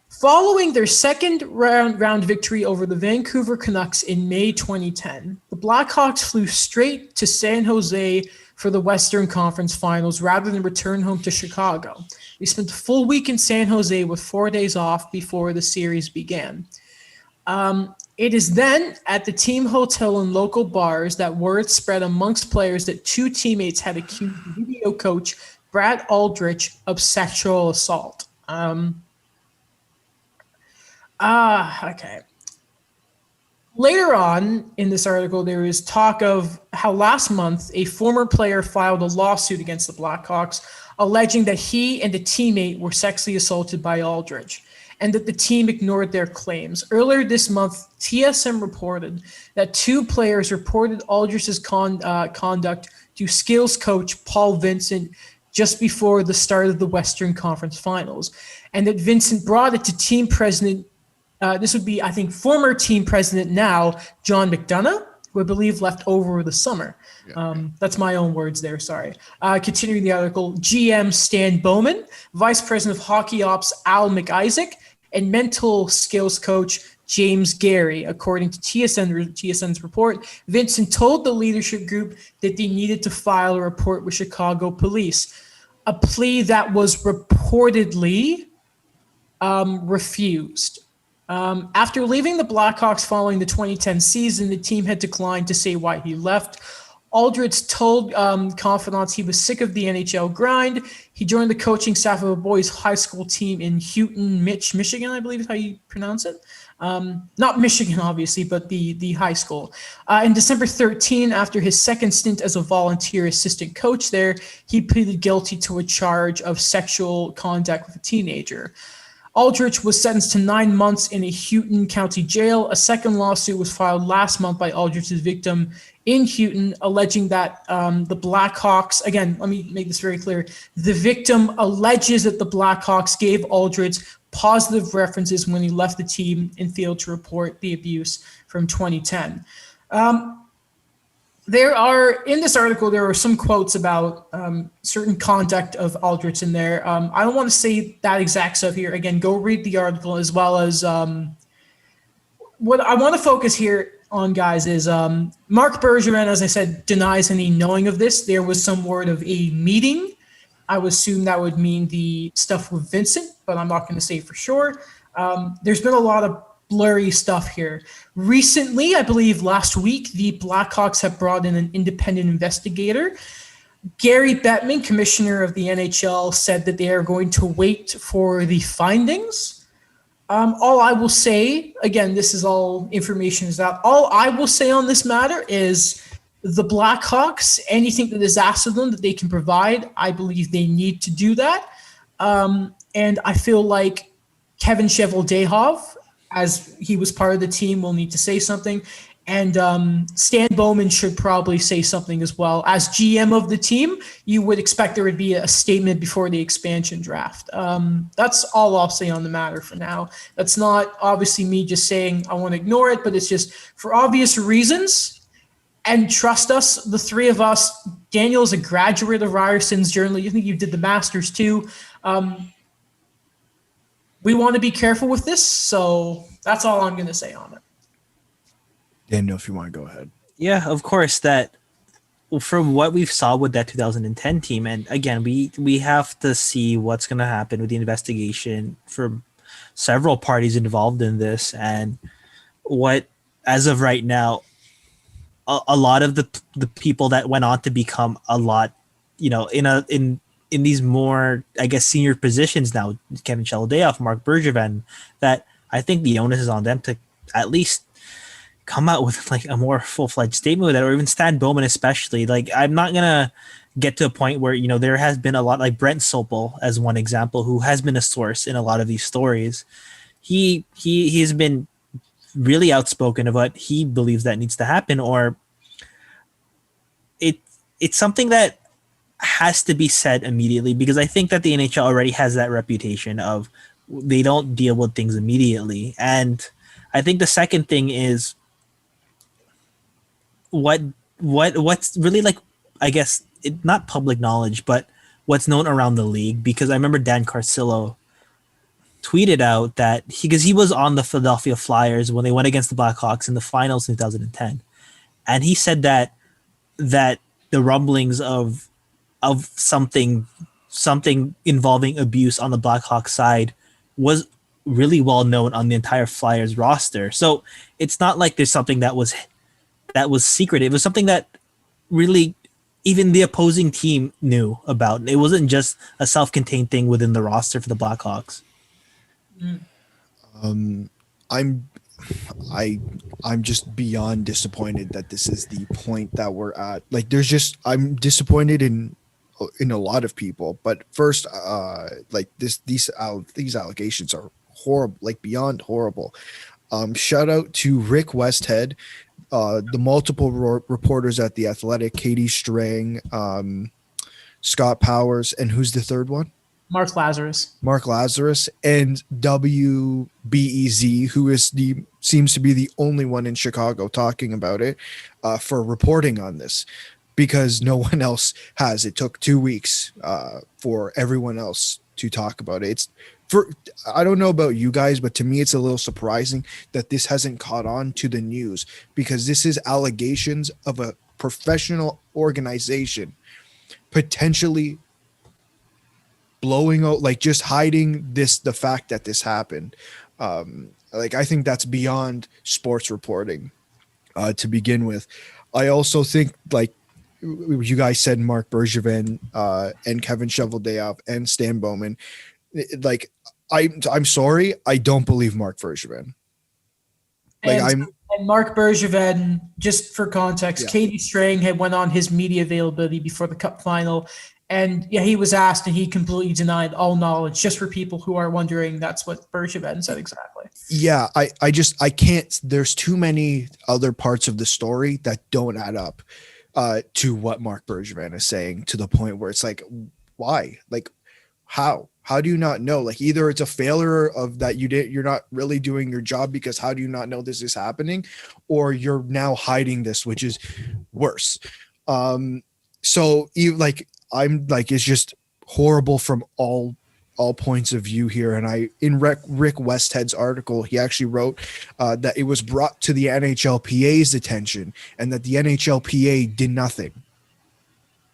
Following their second round victory over the Vancouver Canucks in May 2010, the Blackhawks flew straight to San Jose for the Western Conference Finals rather than return home to Chicago. They spent a full week in San Jose with 4 days off before the series began. It is then at the team hotel and local bars that word spread amongst players that two teammates had accused video coach Brad Aldrich of sexual assault. Okay. Later on in this article, there is talk of how last month a former player filed a lawsuit against the Blackhawks, alleging that he and a teammate were sexually assaulted by Aldrich, and that the team ignored their claims. Earlier this month, TSN reported that two players reported Aldrich's conduct to skills coach Paul Vincent just before the start of the Western Conference Finals, and that Vincent brought it to team president This would be, I think, former team president now, John McDonough, who I believe left over the summer. That's my own words there, sorry. Continuing the article, GM Stan Bowman, Vice President of Hockey Ops Al McIsaac, and mental skills coach James Gary. According to TSN's report, Vincent told the leadership group that they needed to file a report with Chicago police, a plea that was reportedly refused. After leaving the Blackhawks following the 2010 season, the team had declined to say why he left. Aldrich told confidants he was sick of the NHL grind. He joined the coaching staff of a boys' high school team in Houghton, Michigan, I believe is how you pronounce it. Not Michigan, obviously, but the high school. In December 13, after his second stint as a volunteer assistant coach there, he pleaded guilty to a charge of sexual contact with a teenager. Aldrich was sentenced to 9 months in a Houghton County jail. A second lawsuit was filed last month by Aldrich's victim in Houghton, alleging that the Blackhawks, again, let me make this very clear, the victim alleges that the Blackhawks gave Aldrich positive references when he left the team and failed to report the abuse from 2010. In this article, there are some quotes about certain conduct of Aldrich in there. I don't want to say that exact stuff here. Again, go read the article, as well as what I want to focus here on, guys, is Marc Bergevin, as I said, denies any knowing of this. There was some word of a meeting. I would assume that would mean the stuff with Vincent, but I'm not going to say for sure. There's been a lot of blurry stuff here. Recently, I believe last week, the Blackhawks have brought in an independent investigator. Gary Bettman, commissioner of the NHL, said that they are going to wait for the findings. All I will say, again, this is all information, is that all I will say on this matter is the Blackhawks, anything that is asked of them that they can provide, I believe they need to do that. And I feel like Kevin Cheveldayoff, as he was part of the team, will need to say something. And Stan Bowman should probably say something as well. As GM of the team, you would expect there would be a statement before the expansion draft. That's all I'll say on the matter for now. That's not obviously me just saying I want to ignore it, but it's just for obvious reasons. And trust us, the three of us, Daniel's a graduate of Ryerson's journal. You think you did the master's too. We want to be careful with this. So that's all I'm going to say on it. Daniel, if you want to go ahead. Yeah, of course. That from what we've saw with that 2010 team, and again, we have to see what's going to happen with the investigation from several parties involved in this, and what, as of right now, a lot of the people that went on to become a lot, in these more, I guess, senior positions now, Kevin Cheveldayoff, Marc Bergevin, that I think the onus is on them to at least come out with like a more full-fledged statement with that, or even Stan Bowman especially. Like, I'm not gonna get to a point where there has been a lot, like Brent Sopel as one example, who has been a source in a lot of these stories. He has been really outspoken of what he believes that needs to happen, or it's something that has to be said immediately, because I think that the NHL already has that reputation of they don't deal with things immediately. And I think the second thing is what's really, like, I guess not public knowledge, but what's known around the league, because I remember Dan Carcillo tweeted out that because he was on the Philadelphia Flyers when they went against the Blackhawks in the finals in 2010, and he said that the rumblings of something involving abuse on the Blackhawks side was really well known on the entire Flyers roster. So it's not like there's something that was secret. It was something that really even the opposing team knew about. It wasn't just a self-contained thing within the roster for the Blackhawks. I'm just beyond disappointed that this is the point that we're at. Like, I'm disappointed in a lot of people, but first, like these allegations are horrible, like beyond horrible. Shout out to Rick Westhead, the multiple reporters at The Athletic, Katie Strang, Scott Powers, and who's the third one? Mark Lazarus. Mark Lazarus, and WBEZ, who seems to be the only one in Chicago talking about it, for reporting on this, because no one else has. It took 2 weeks for everyone else to talk about it. I don't know about you guys, but to me, it's a little surprising that this hasn't caught on to the news, because this is allegations of a professional organization potentially blowing out, like just hiding the fact that this happened. Like, I think that's beyond sports reporting to begin with. I also think, like you guys said, Mark Bergevin and Kevin Cheveldayoff and Stan Bowman, like, I'm sorry, I don't believe Mark Bergevin. Like, and Mark Bergevin, just for context, Yeah. Katie Strang had went on his media availability before the Cup final, and yeah, he was asked, and he completely denied all knowledge. Just for people who are wondering, that's what Bergevin said exactly. Yeah, I can't. There's too many other parts of the story that don't add up to what Mark Bergevin is saying, to the point where it's like, why? Like, how do you not know? Like, either it's a failure of that you're not really doing your job, because how do you not know this is happening, or you're now hiding this, which is worse. So I'm like, it's just horrible from all points of view here. And in Rick Westhead's article, he actually wrote that it was brought to the NHLPA's attention and that the NHLPA did nothing.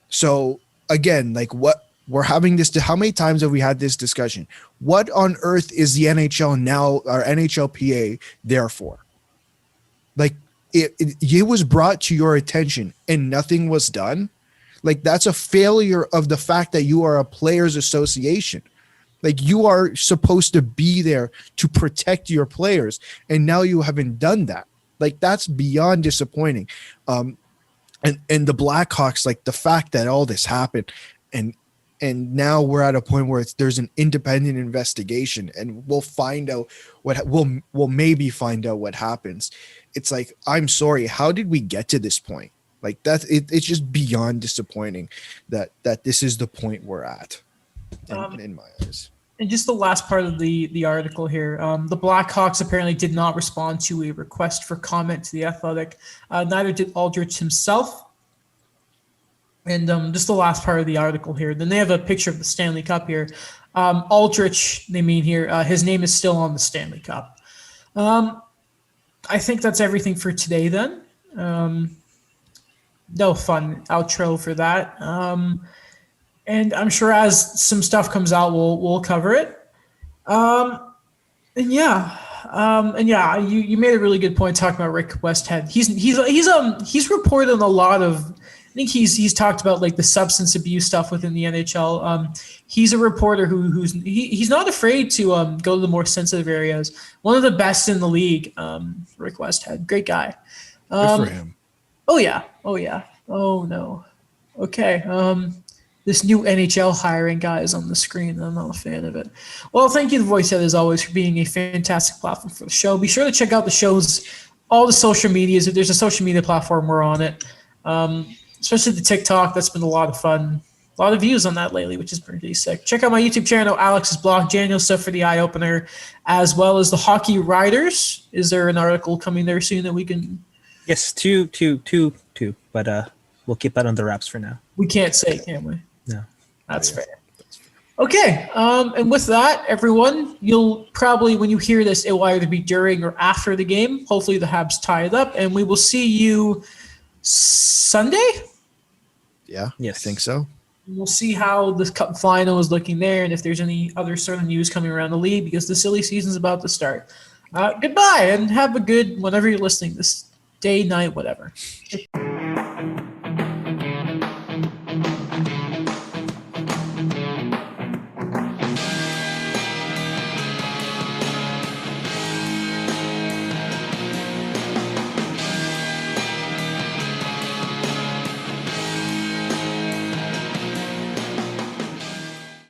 So again, like, what we're having this, how many times have we had this discussion? What on earth is the NHL now, or NHLPA, there for? Like, it was brought to your attention and nothing was done. Like, that's a failure of the fact that you are a players association. Like, you are supposed to be there to protect your players, and now you haven't done that. Like, that's beyond disappointing. And the Blackhawks, like, the fact that all this happened, and now we're at a point where there's an independent investigation, and we'll find out we'll maybe find out what happens. It's like, I'm sorry, how did we get to this point? Like, it's just beyond disappointing that this is the point we're at, in my eyes. And just the last part of the article here, the Blackhawks apparently did not respond to a request for comment to The Athletic. Neither did Aldrich himself. And just the last part of the article here. Then they have a picture of the Stanley Cup here. Aldrich, they mean here, his name is still on the Stanley Cup. I think that's everything for today then. No fun outro for that. And I'm sure as some stuff comes out, we'll cover it. You made a really good point talking about Rick Westhead. He's reported on a lot of. I think he's talked about, like, the substance abuse stuff within the NHL. He's a reporter who's not afraid to go to the more sensitive areas. One of the best in the league, Rick Westhead, great guy. Good for him. Oh yeah. Oh no. Okay. This new NHL hiring guy is on the screen. I'm not a fan of it. Well, thank you, The Voice Head, as always, for being a fantastic platform for the show. Be sure to check out the show's all the social medias. If there's a social media platform, we're on it. Especially the TikTok. That's been a lot of fun. A lot of views on that lately, which is pretty sick. Check out my YouTube channel, Alex's blog, Daniel's stuff for the Eye Opener, as well as the Hockey Writers. Is there an article coming there soon that we can? Yes, two. But we'll keep that under wraps for now. We can't say, can we? No. That's fair. Okay. And with that, everyone, you'll probably, when you hear this, it will either be during or after the game. Hopefully the Habs tie it up, and we will see you Sunday. Yeah, yes, I think so. We'll see how the Cup final is looking there, and if there's any other sort of news coming around the league, because the silly season's about to start. Goodbye, and have a good, whenever you're listening, this day, night, whatever.